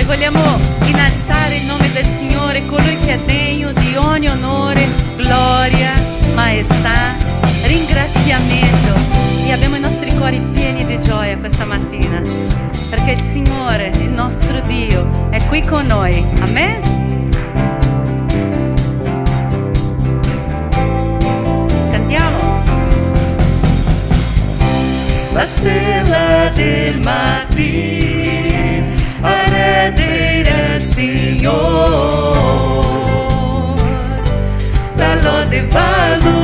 vogliamo innalzare il nome del Signore, colui che è degno di ogni onore, gloria, maestà, ringraziamento. E abbiamo i nostri cuori pieni di gioia questa mattina, perché il Signore, il nostro Dio, è qui con noi. Amen? Cantiamo. La stella del mattino arrederà il Signore, la lode va a Lui,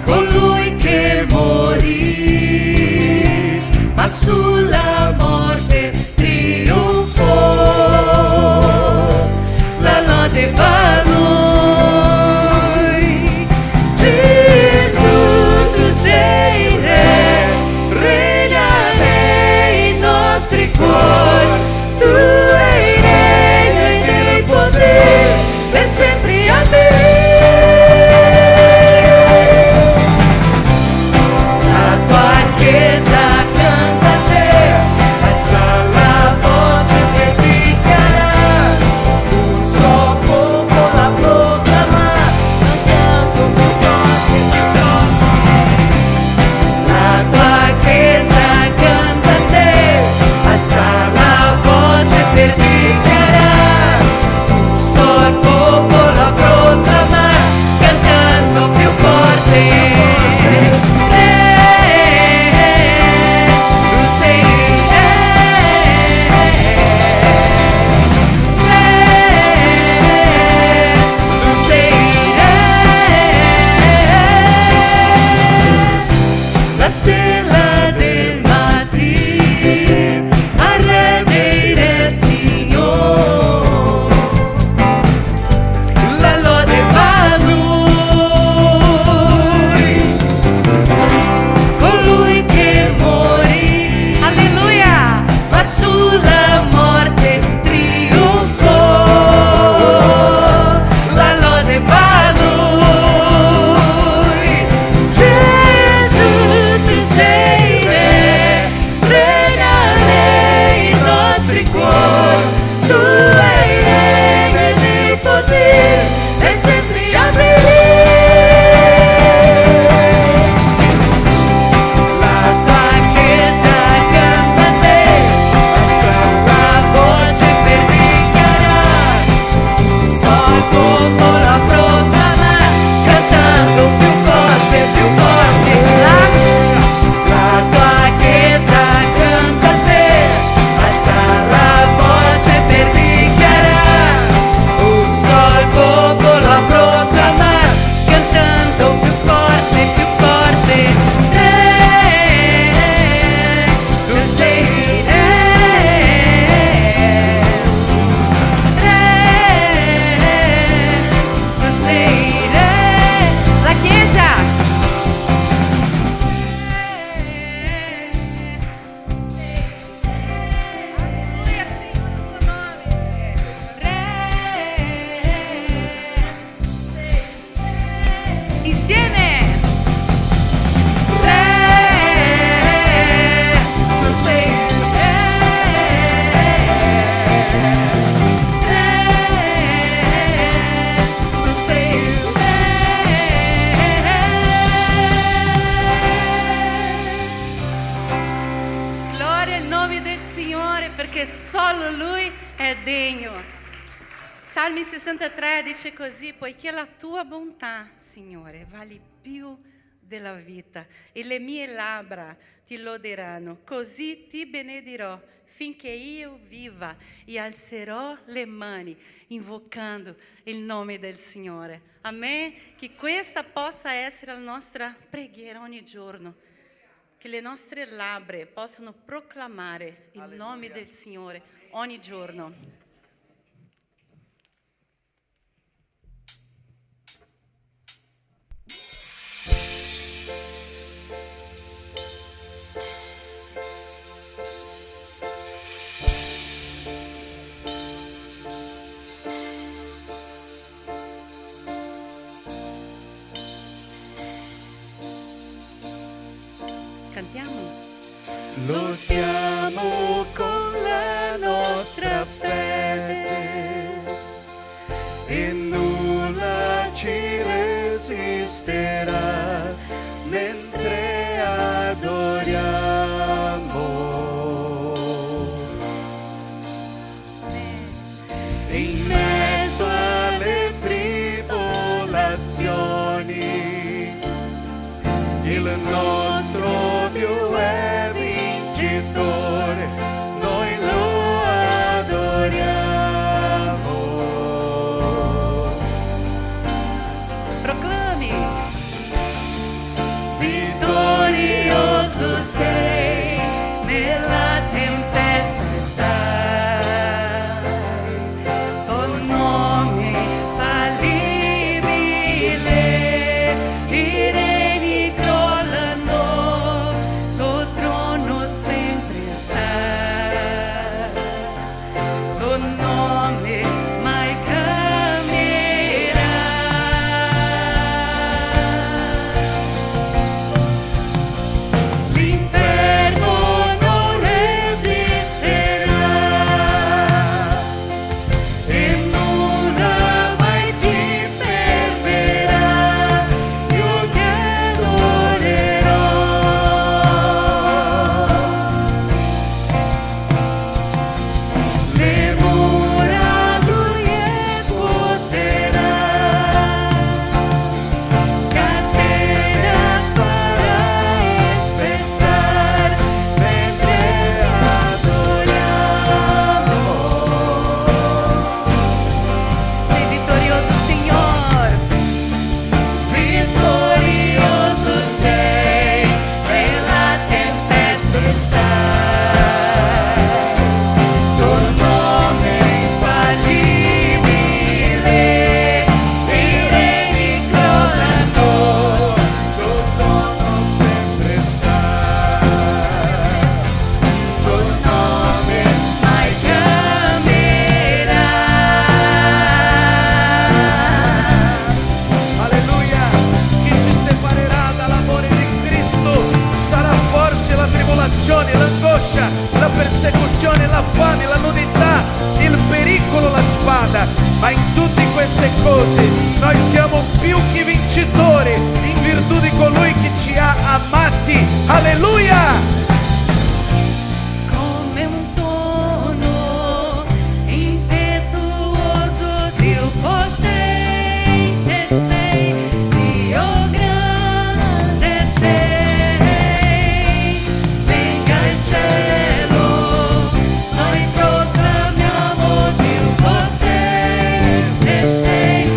colui che morì, ma sulla morte trionfò, la lode va a Lui. Tu hai regno e potere per sempre a te. La tua chiesa canta a te, alza la voce per dichiarare, un suo popolo a proclamare, cantando con forte più forte. La tua chiesa canta a te, alza la voce per dichiarare, so il popolo a proclamare, cantando più forte. Tu sei tu sei la stella del mattino arrederà il Signore, la lode va a Lui, colui che morì, Alleluia! ma sulla morte trionfò, la lode va a Lui. Gesù, tu sei re, regna nei nostri cuori, tu hai regno ed il potere per sempre a La tua chiesa canta a te, alza la voce per dichiarare, so il popolo a proclamare, cantando più forte, più forte. La tua chiesa canta a te, alza la voce per dichiarare, so il popolo a proclamare, cantando più forte, più forte. Tu sei tu sei La Chiesa! Alleluia, Signore, il tuo nome. Insieme! tu sei tu sei Gloria al nome del Signore, perché solo Lui è degno. Salmi 63 dice così: poiché la tua bontà, Signore, vale più della vita e le mie labbra ti loderanno, così ti benedirò finché io viva e alzerò le mani invocando il nome del Signore. Amen? Che questa possa essere la nostra preghiera ogni giorno, che le nostre labbra possano proclamare il nome del Signore ogni giorno. Cantiamo? lottiamo con la nostra fede e nulla ci resisterà mentre adoriamo. In mezzo alle tribolazioni il nostro Dio è vincitore, noi lo adoriamo. Proclami. Vittorioso sei, nella tempesta stai, tuo nome fallibile, i regni crollano, tuo trono sempre sta, tuo nome mai cambierà. L'inferno non resisterà e nulla mai ci fermerà. Io ti adorerò. Le mura lui scuoterà, catena farà spezzar mentre adoriamo. Sei vittorioso, Signor. Vittorioso sei, nella tempesta stai, tuo nome infallibile, i regni crollano, tuo trono sempre stai, tuo nome mai cambierà. Alleluia! Chi ci separerà dall'amore di Cristo? Sarà forse la tribolazione, l'angoscia, la persecuzione, la fame, la nudità, il pericolo, la spada. Ma in tutte queste cose noi siamo più che vincitori in virtù di colui che ci ha amati. Alleluia! Come un tono impetuoso, Dio potente sei, Dio grande sei. Venga il cielo, noi proclamiamo Dio potente sei,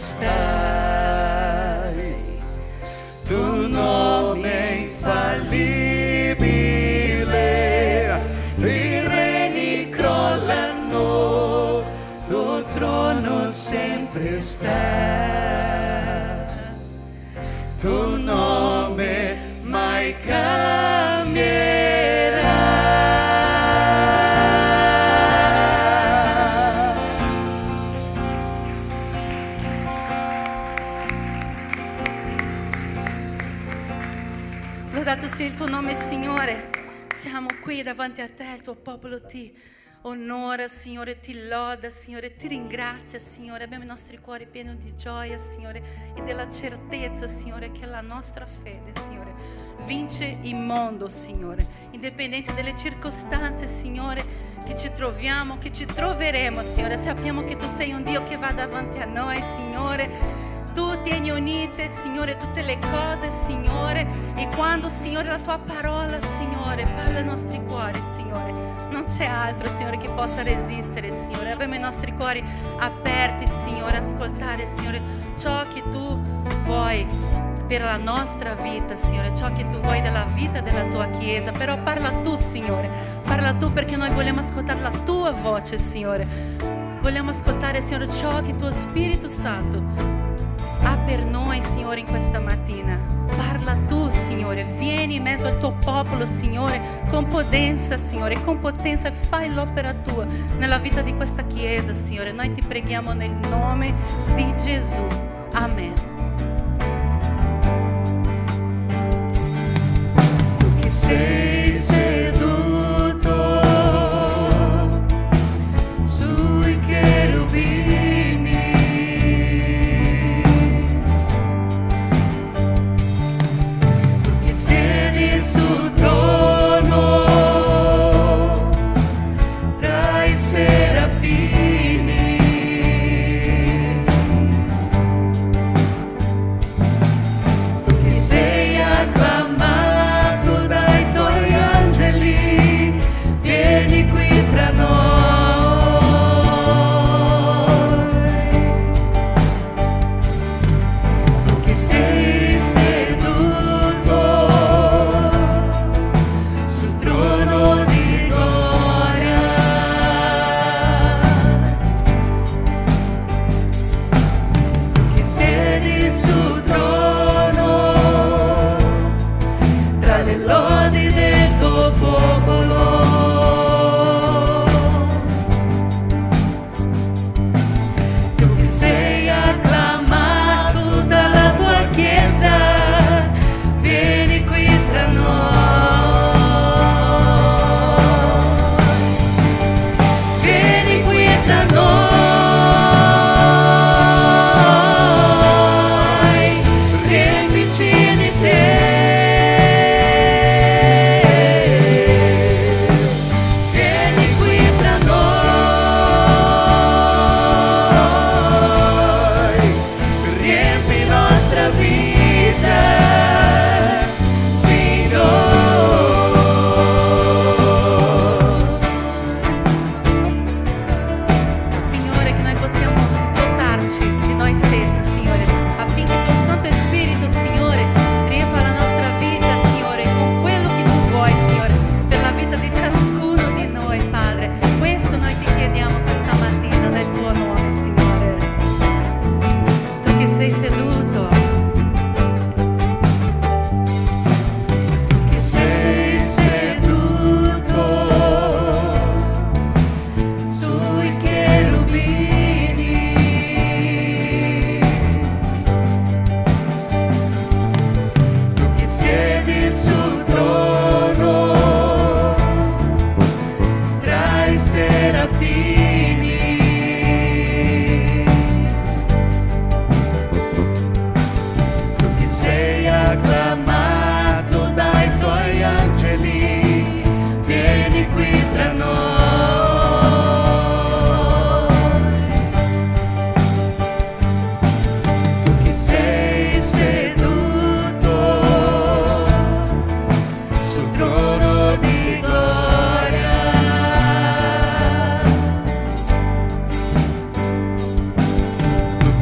stai, tu nome infallibile, i reni crollano, tuo trono sempre sta, tuo nome mai cambierà. Lodato sia il tuo nome, Signore. Siamo qui davanti a te, il tuo popolo ti onora, Signore, ti loda, Signore, ti ringrazia, Signore. Abbiamo i nostri cuori pieni di gioia, Signore, e della certezza, Signore, che la nostra fede, Signore, vince il mondo, Signore, indipendente dalle circostanze, Signore, che ci troviamo, che ci troveremo, Signore. Sappiamo che tu sei un Dio che va davanti a noi, Signore. Tu tieni unite, Signore, tutte le cose, Signore, e quando, Signore, la tua parola, Signore, parla ai nostri cuori, Signore, non c'è altro, Signore, che possa resistere, Signore. Abbiamo i nostri cuori aperti, Signore, ascoltare, Signore, ciò che tu vuoi per la nostra vita, Signore, ciò che tu vuoi della vita della tua Chiesa. Però parla tu, Signore, parla tu, perché noi vogliamo ascoltare la tua voce, Signore. Vogliamo ascoltare, Signore, ciò che tuo Spirito Santo ha per noi, Signore, in questa mattina. Parla tu, Signore, vieni in mezzo al tuo popolo, Signore, con potenza, Signore, con potenza, e fai l'opera tua nella vita di questa Chiesa, Signore. Noi ti preghiamo nel nome di Gesù. Amen. Tu che sei seduto sui cherubini, sul trono tra i serafini, tu che sei acclamato dai tuoi angeli, vieni qui tra noi. Tu che sei seduto sul trono di gloria, che siedi sul trono tra le lodi del tuo popolo. Tu che sei acclamato dalla tua Chiesa, vieni qui tra noi.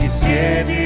siedi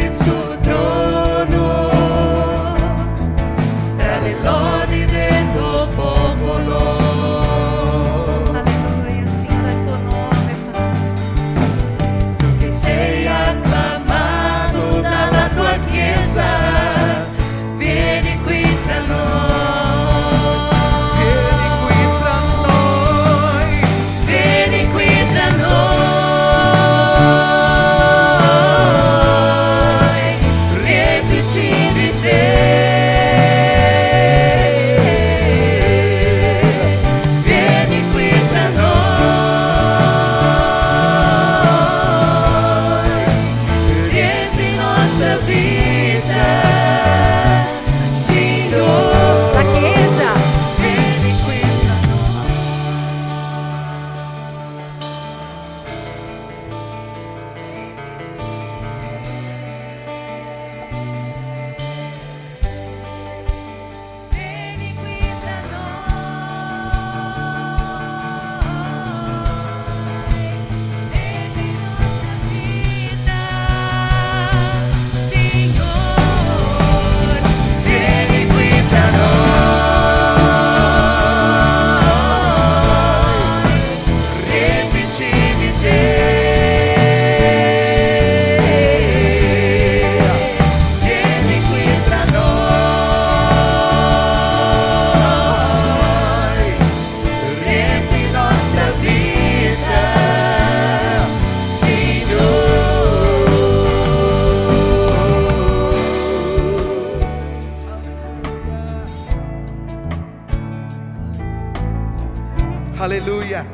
Alleluia.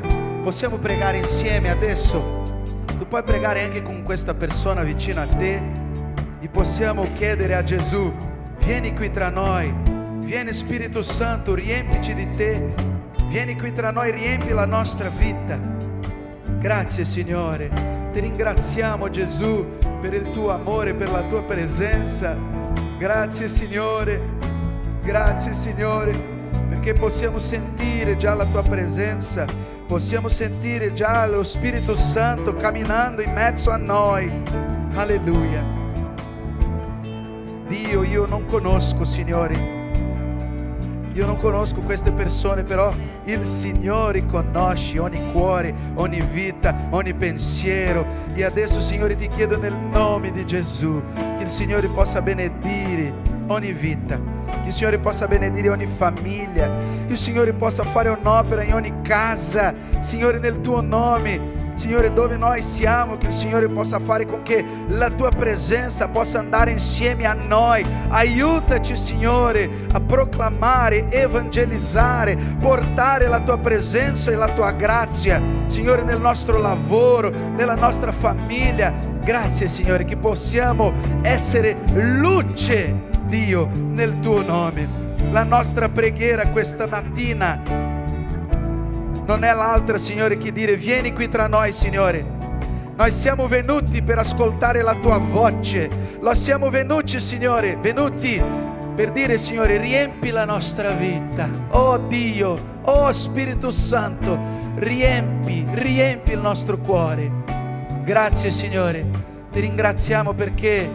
Possiamo pregare insieme adesso. Tu puoi pregare anche con questa persona vicino a te e possiamo chiedere a Gesù: vieni qui tra noi, vieni Spirito Santo, riempici di te, vieni qui tra noi, riempi la nostra vita. Grazie Signore, ti ringraziamo Gesù per il tuo amore, per la tua presenza. Grazie Signore, perché possiamo sentire già la tua presenza, possiamo sentire già lo Spirito Santo camminando in mezzo a noi. Alleluia. Dio, io non conosco, Signore, io non conosco queste persone, però il Signore conosce ogni cuore, ogni vita, ogni pensiero. E adesso, Signore, ti chiedo nel nome di Gesù che il Signore possa benedire ogni vita, che il Signore possa benedire ogni famiglia, che il Signore possa fare un'opera in ogni casa, Signore, nel tuo nome. Signore, dove noi siamo, che il Signore possa fare con che la tua presenza possa andare insieme a noi. Aiutaci, Signore, a proclamare, evangelizzare, portare la tua presenza e la tua grazia, Signore, nel nostro lavoro, nella nostra famiglia. Grazie, Signore, che possiamo essere luce, Dio, nel tuo nome. La nostra preghiera questa mattina non è l'altra, Signore, che dire: vieni qui tra noi, Signore. Noi siamo venuti per ascoltare la tua voce. Lo siamo venuti, Signore, venuti per dire: Signore, riempi la nostra vita. Oh Dio, oh Spirito Santo, riempi il nostro cuore. Grazie, Signore, ti ringraziamo perché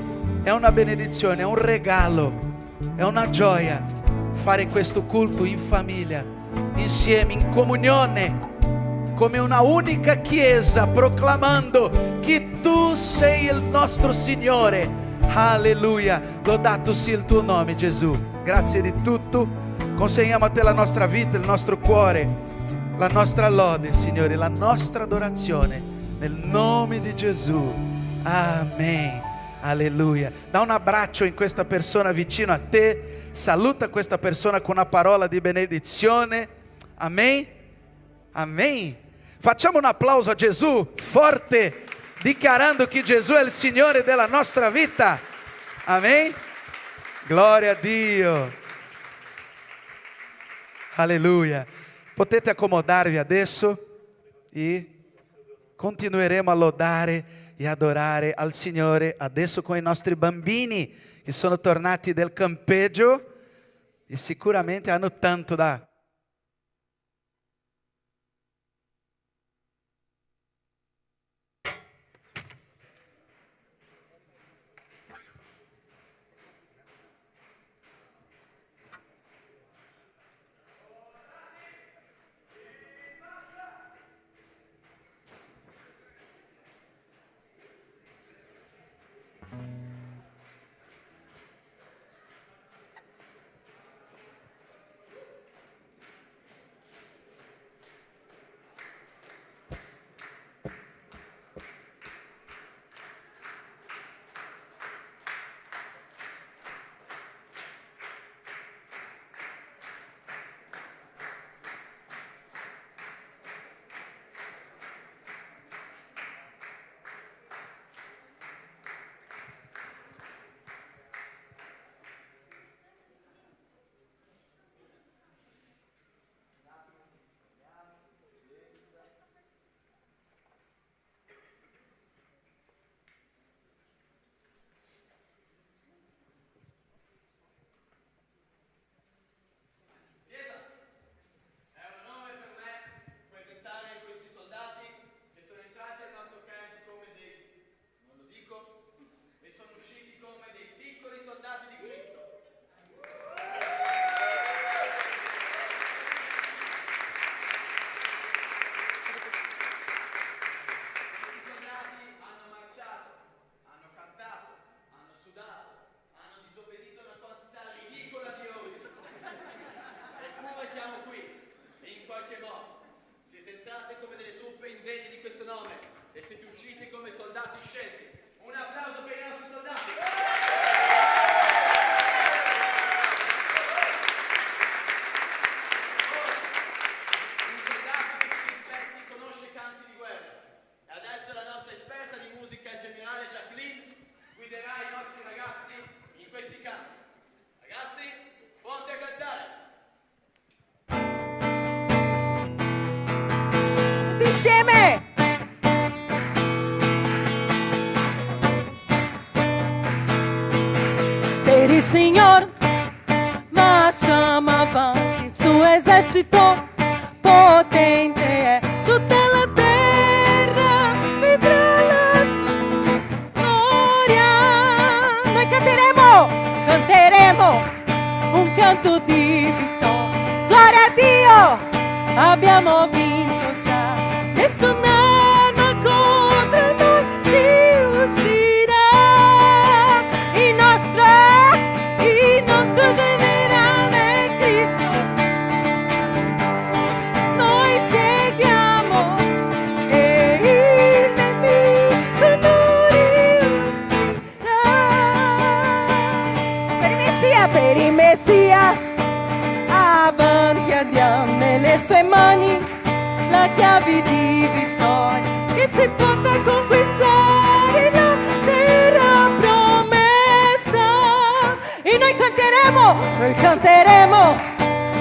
è una benedizione, è un regalo, è una gioia fare questo culto in famiglia, insieme, in comunione, come una unica chiesa, proclamando che tu sei il nostro Signore. Alleluia, lodato sia il tuo nome, Gesù. Grazie di tutto, consegniamo a te la nostra vita, il nostro cuore, la nostra lode, Signore, la nostra adorazione, nel nome di Gesù. Amen. Alleluia. Da un abbraccio in questa persona vicino a te, saluta questa persona con una parola di benedizione. Amen? Amen. Facciamo un applauso a Gesù forte, dichiarando che Gesù è il Signore della nostra vita. Amen? Gloria a Dio. Alleluia. Potete accomodarvi adesso e continueremo a lodare e adorare al Signore adesso con i nostri bambini che sono tornati del campeggio e sicuramente hanno tanto da esercito potente è, tutta la terra vedrà la gloria. Noi canteremo un canto di vittoria. Gloria a Dio, abbiamo vinto già, nessuna contro noi riuscirà. Il nostro generale è Cristo, noi seguiamo e il nemico non riuscirà. Per il Messia, avanti andiamo nelle sue mani, la chiave di vittoria che ci porta a conquistare la terra promessa. E noi canteremo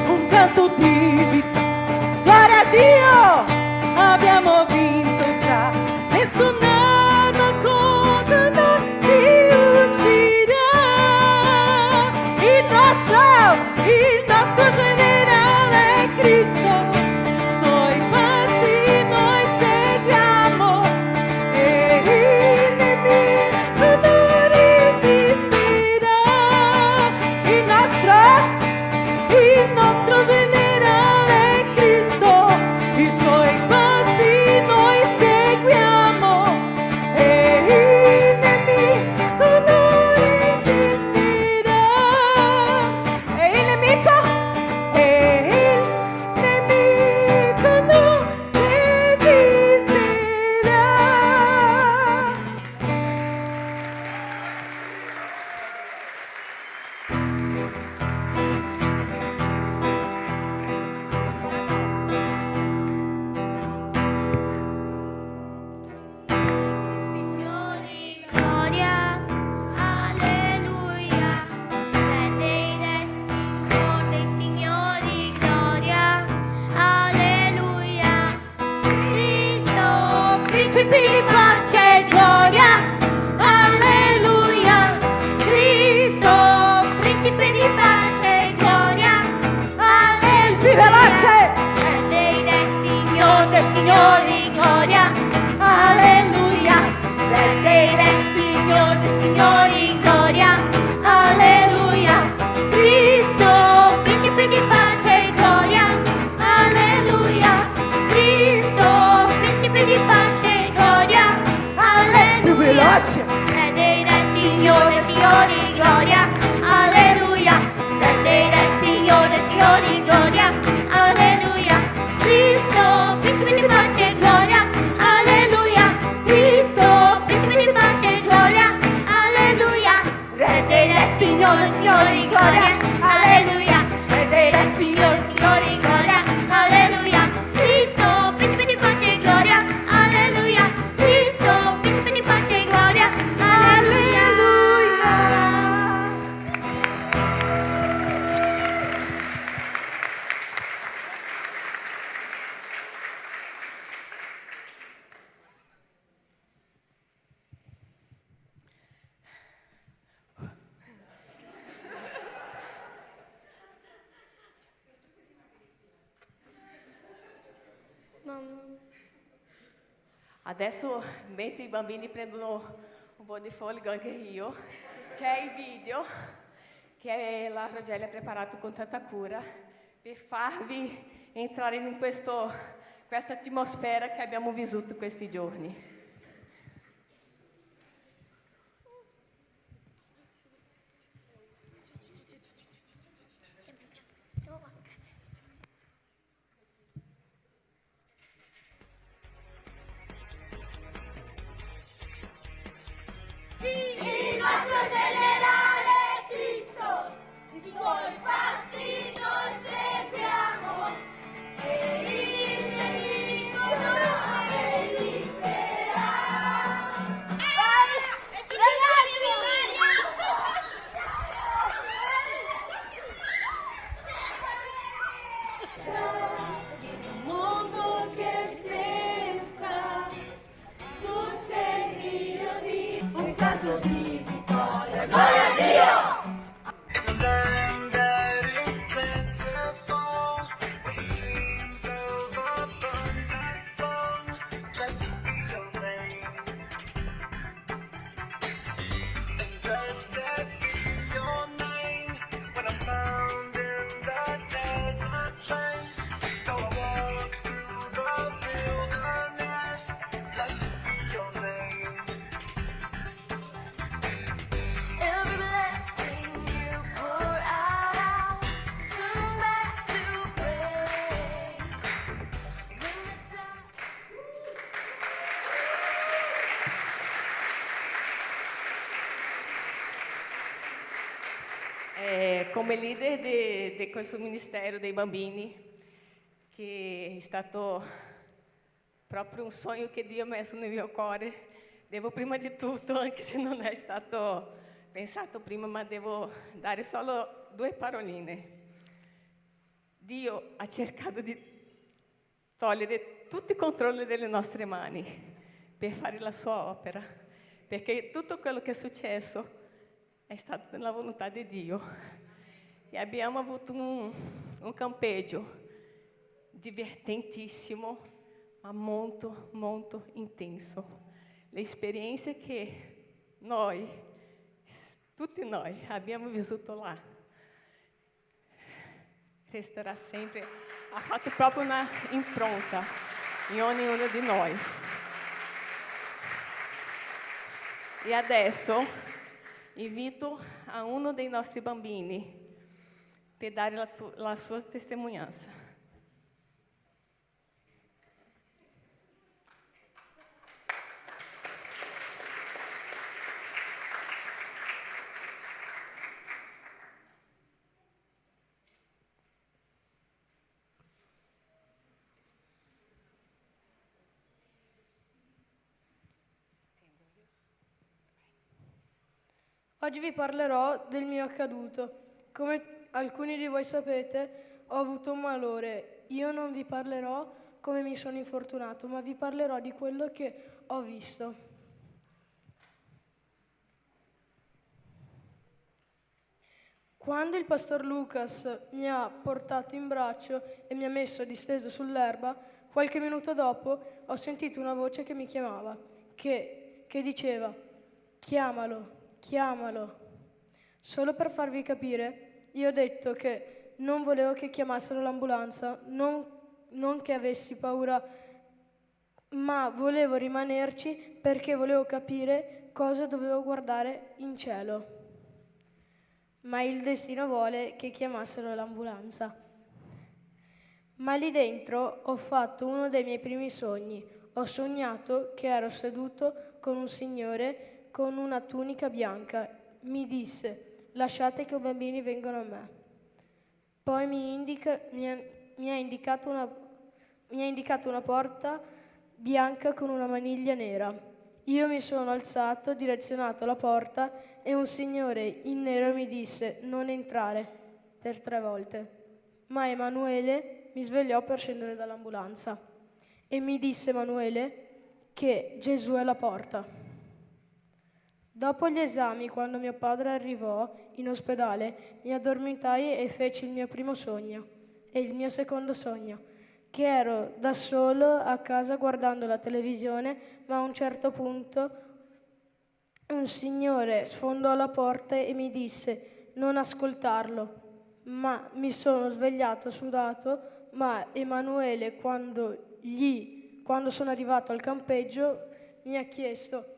un canto di vittoria. Gloria a Dio, abbiamo vinto già, nessuna contro noi riuscirà. Il nostro generale è Cristo, suoi passi noi seguiamo e il nemico non resisterà. Il nostro generale è Cristo, i suoi passi noi seguiamo e il nemico non resisterà. E il nemico non resisterà. Signori, gloria, alleluia, Re dei re, Signor dei signori, gloria, alleluia, Cristo, Principi di pace, gloria, alleluia. Cristo, principe di pace, gloria, alleluia, più veloce. Re dei re, Signor dei signori, gloria, alleluia, Re dei re, Signor dei signori, gloria, alleluia, Cristo, principe di pace, gloria, alleluia, Cristo, principe di pace, gloria, alleluia, Più veloce. Re dei re, Signor dei signori, gloria, alleluia, Re dei re, Signor dei signori, gloria, alleluia, Cristo, principe di pace, gloria, alleluia, Cristo, principe di pace, gloria, alleluia, Re dei re, Signor dei signori, gloria, alleluia, Re dei re, Signor dei signori, gloria, alleluia, Cristo, principe di pace, gloria, alleluia, Cristo, principe di pace, gloria, alleluia. Adesso mentre i bambini prendono un po' di folga anche io, c'è il video che la Rogelia ha preparato con tanta cura per farvi entrare in questa atmosfera che abbiamo vissuto questi giorni. Il nostro generale è Cristo, i suoi passi noi seguiamo e il nemico non resisterà. come leader di questo ministero dei bambini, che è stato proprio un sogno che Dio ha messo nel mio cuore, devo prima di tutto, anche se non è stato pensato prima, ma devo dare solo 2 paroline. Dio ha cercato di togliere tutti i controlli delle nostre mani per fare la sua opera, perché tutto quello che è successo è stato nella volontà di Dio. E abbiamo avuto un campeggio divertentissimo, ma molto, molto intenso. Le esperienze che noi, tutti noi, abbiamo vissuto là, resterà sempre, ha fatto proprio una impronta in ognuno di noi. E adesso invito a uno dei nostri bambini per dare la sua testimonianza. Oggi vi parlerò del mio accaduto. Come alcuni di voi sapete, ho avuto un malore. Io non vi parlerò come mi sono infortunato, ma vi parlerò di quello che ho visto. Quando il pastor Lucas mi ha portato in braccio e mi ha messo disteso sull'erba, qualche minuto dopo ho sentito una voce che mi chiamava, che diceva: chiamalo. Chiamalo. Solo per farvi capire, io ho detto che non volevo che chiamassero l'ambulanza, non che avessi paura, ma volevo rimanerci perché volevo capire cosa dovevo guardare in cielo. Ma il destino vuole che chiamassero l'ambulanza. Ma lì dentro ho fatto uno dei miei primi sogni. Ho sognato che ero seduto con un signore con una tunica bianca. Mi disse: lasciate che i bambini vengano a me. Poi mi ha indicato una porta bianca con una maniglia nera. Io mi sono alzato, direzionato alla porta e un signore in nero mi disse: non entrare, per 3 volte. Ma Emanuele mi svegliò per scendere dall'ambulanza e mi disse Emanuele che Gesù è la porta. Dopo gli esami, quando mio padre arrivò in ospedale, mi addormentai e feci il mio primo sogno e il mio secondo sogno, che ero da solo a casa guardando la televisione, ma a un certo punto un signore sfondò la porta e mi disse: non ascoltarlo. Ma mi sono svegliato sudato, ma Emanuele, quando sono arrivato al campeggio, mi ha chiesto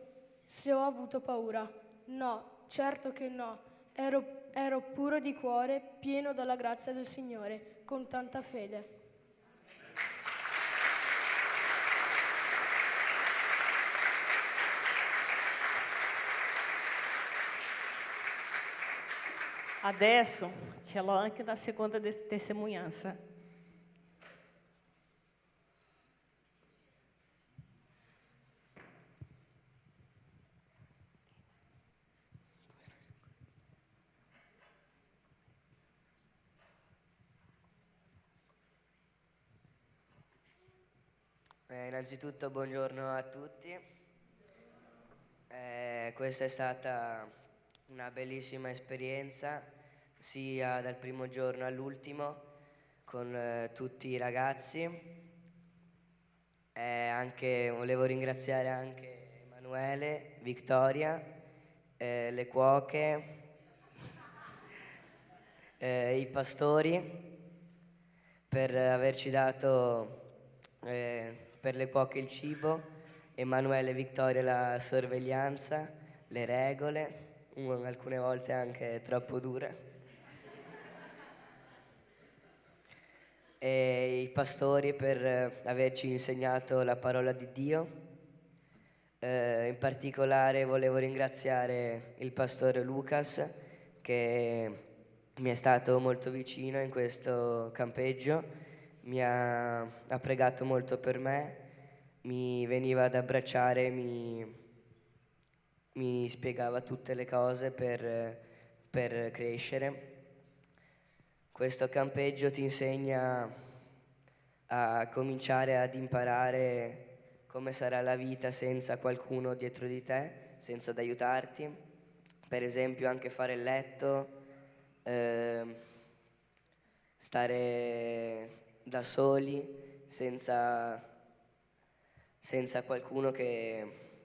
se ho avuto paura. No, certo che no. Ero puro di cuore, pieno dalla grazia del Signore, con tanta fede. Adesso ce l'ho anche la seconda testimonianza. Innanzitutto buongiorno a tutti. Questa è stata una bellissima esperienza, sia dal primo giorno all'ultimo, con tutti i ragazzi. Volevo ringraziare anche Emanuele, Vittoria, le cuoche, i pastori, per averci dato per le cuoche il cibo, Emanuele e Vittoria la sorveglianza, le regole, alcune volte anche troppo dure, e i pastori per averci insegnato la parola di Dio. In particolare volevo ringraziare il pastore Lucas che mi è stato molto vicino in questo campeggio, ha pregato molto per me, mi veniva ad abbracciare, mi spiegava tutte le cose per crescere. Questo campeggio ti insegna a cominciare ad imparare come sarà la vita senza qualcuno dietro di te, senza ad aiutarti. Per esempio anche fare il letto, stare da soli, senza qualcuno che,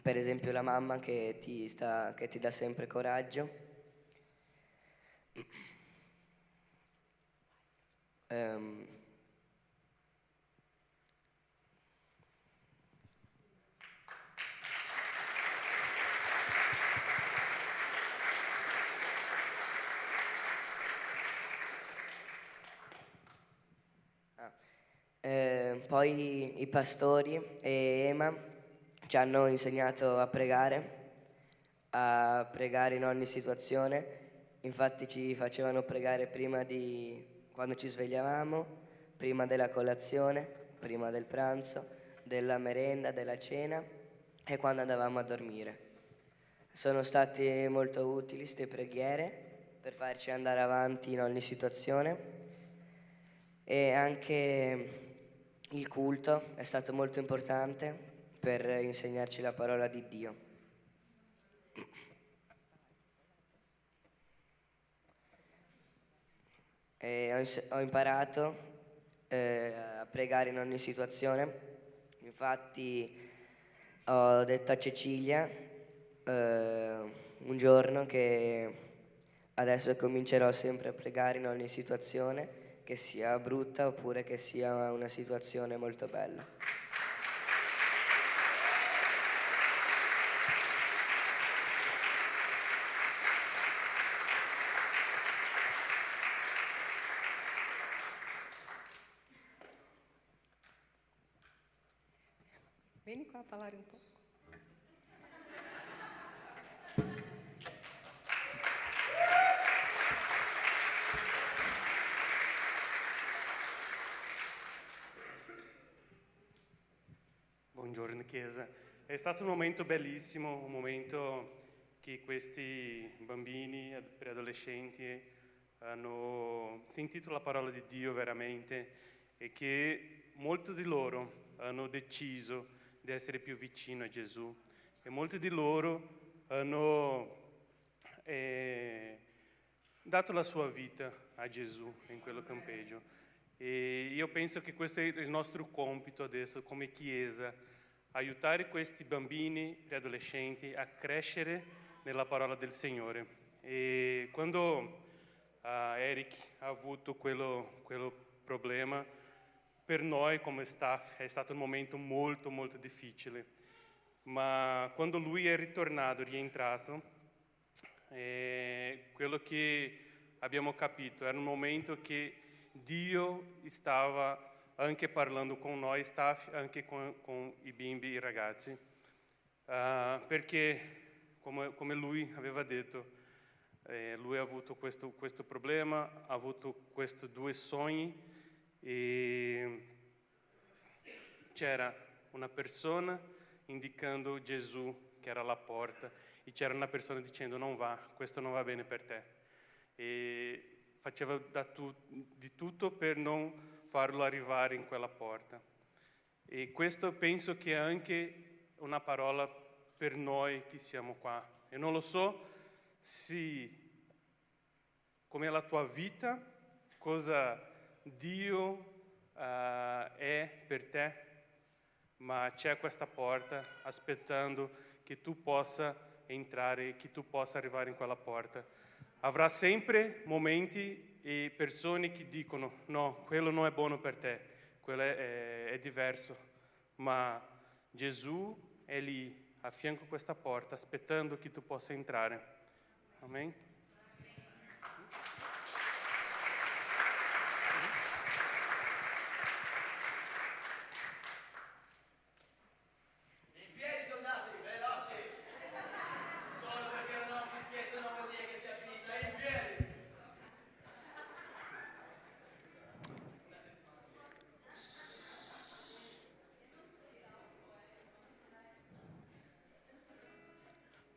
per esempio la mamma che ti dà sempre coraggio. Poi i pastori e Ema ci hanno insegnato a pregare in ogni situazione. Infatti ci facevano pregare quando ci svegliavamo, prima della colazione, prima del pranzo, della merenda, della cena e quando andavamo a dormire. Sono state molto utili queste preghiere per farci andare avanti in ogni situazione. E anche il culto è stato molto importante per insegnarci la parola di Dio. E ho imparato a pregare in ogni situazione. Infatti ho detto a Cecilia un giorno che adesso comincerò sempre a pregare in ogni situazione, che sia brutta oppure che sia una situazione molto bella. Vieni qua a parlare un po'. Buongiorno Chiesa. È stato un momento bellissimo, un momento che questi bambini, preadolescenti hanno sentito la parola di Dio veramente e che molti di loro hanno deciso di essere più vicino a Gesù e molti di loro hanno dato la sua vita a Gesù in quello campeggio. E io penso che questo è il nostro compito adesso come Chiesa, aiutare questi bambini preadolescenti a crescere nella parola del Signore. E quando Eric ha avuto quello problema, per noi come staff è stato un momento molto molto difficile, ma quando lui è rientrato, quello che abbiamo capito era un momento che Dio stava anche parlando con noi staff, anche con i bimbi, i ragazzi, perché come lui aveva detto, lui ha avuto questo problema, ha avuto questi due sogni e c'era una persona indicando Gesù che era la porta e c'era una persona dicendo non va, questo non va bene per te, e faceva di tutto per non farlo arrivare in quella porta. E questo penso che è anche una parola per noi che siamo qua. E non lo so com'è la tua vita, cosa Dio è per te, ma c'è questa porta aspettando che tu possa entrare, che tu possa arrivare in quella porta. Avrà sempre momenti e persone che dicono no, quello non è buono per te, quello è diverso, ma Gesù è lì a fianco a questa porta aspettando che tu possa entrare. Amen.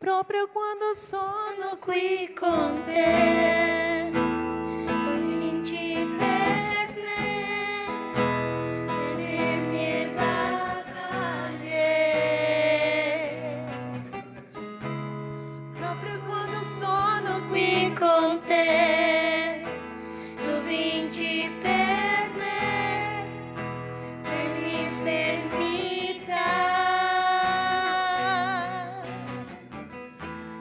proprio quando sono qui con te. Tu vinci per me le mie battaglie. proprio quando sono Qui con te, tu vinci per me le mie infermità.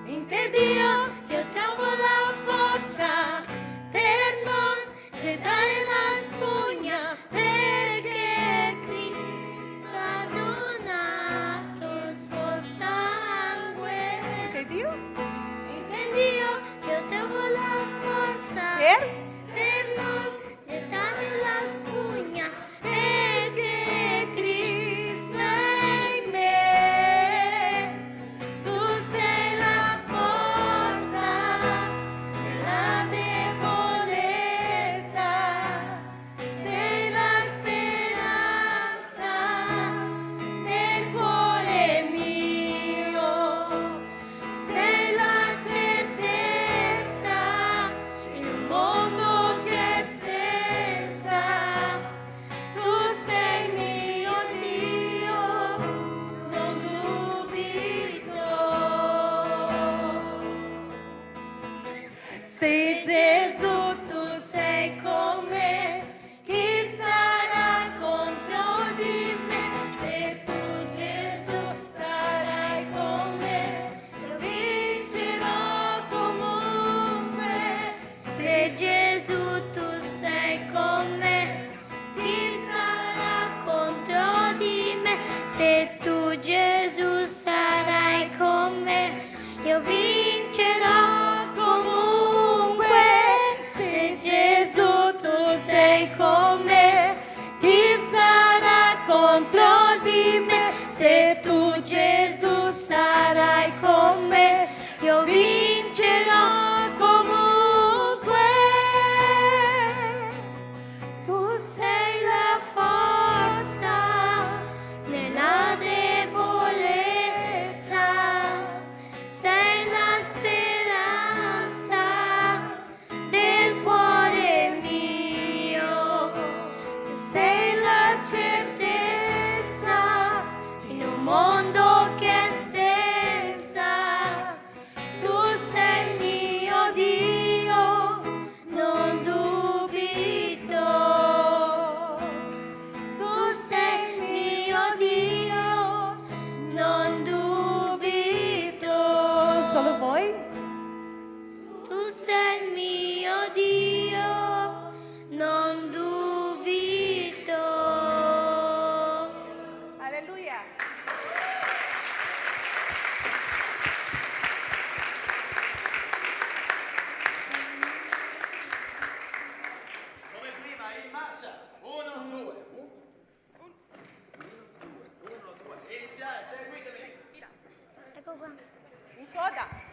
In te Dio io trovo la forza per non gettare la spugna, perché Cristo ha donato il suo sangue. che Dio Io trovo la forza per non gettare la spugna, perché Cristo è in me. Tu sei la forza nella debolezza, sei la speranza nel cuore mio. Sei la certezza in un mondo che è senza. Tu sei mio Dio, non dubito. Se Gesù tu sei con me, chi sarà contro di me? Se tu Gesù sarai con me, io vincerò comunque. Se Gesù tu sei con me, chi sarà contro di me? Se tu Gesù sarai con me, io vincerò comunque. Se Gesù tu sei con me, chi sarà contro di me? Se tu Gesù sarai con me, io vincerò comunque. Tu sei la forza nella debolezza, sei la speranza del cuore mio, sei la certezza in un mondo che è senza. Tu sei mio Dio, non dubito. Tu sei mio Dio, non dubito. solo voi Tu sei mio Dio, non dubito. alleluia Come prima, in marcia. 1, 2. 1, 2. Iniziare, seguitemi. Ecco qua. in coda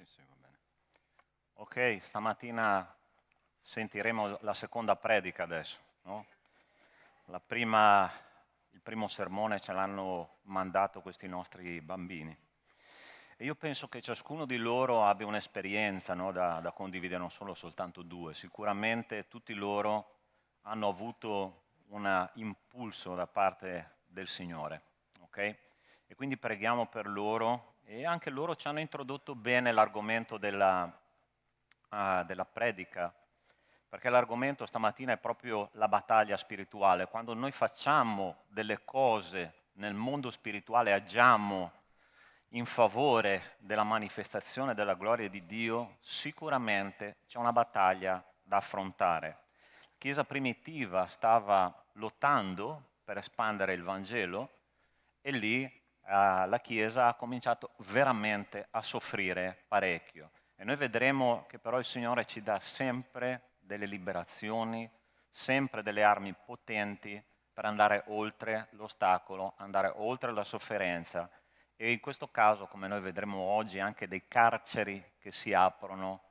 Sì, va bene. Ok, stamattina sentiremo la seconda predica adesso, no? Il primo sermone ce l'hanno mandato questi nostri bambini. E io penso che ciascuno di loro abbia un'esperienza, no, da condividere, non solo soltanto due. Sicuramente tutti loro hanno avuto un impulso da parte del Signore, ok? E quindi preghiamo per loro. E anche loro ci hanno introdotto bene l'argomento della predica, perché l'argomento stamattina è proprio la battaglia spirituale. Quando noi facciamo delle cose nel mondo spirituale, agiamo in favore della manifestazione della gloria di Dio, sicuramente c'è una battaglia da affrontare. Chiesa primitiva stava lottando per espandere il Vangelo e lì la Chiesa ha cominciato veramente a soffrire parecchio. E noi vedremo che però il Signore ci dà sempre delle liberazioni, sempre delle armi potenti per andare oltre l'ostacolo, andare oltre la sofferenza. E in questo caso, come noi vedremo oggi, anche dei carceri che si aprono,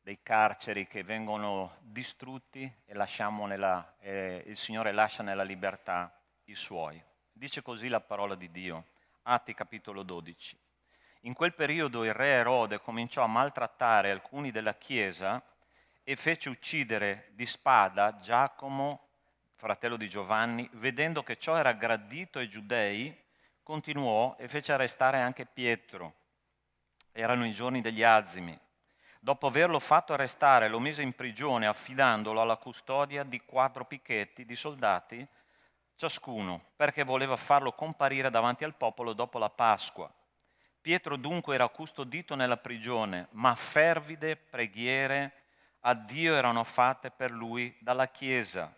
dei carceri che vengono distrutti e il Signore lascia nella libertà i Suoi. Dice così la parola di Dio, Atti capitolo 12. In quel periodo il re Erode cominciò a maltrattare alcuni della Chiesa e fece uccidere di spada Giacomo, fratello di Giovanni. Vedendo che ciò era gradito ai giudei, continuò e fece arrestare anche Pietro. Erano i giorni degli azimi. Dopo averlo fatto arrestare, lo mise in prigione affidandolo alla custodia di 4 picchetti di soldati ciascuno, perché voleva farlo comparire davanti al popolo dopo la Pasqua. Pietro dunque era custodito nella prigione, ma fervide preghiere a Dio erano fatte per lui dalla Chiesa.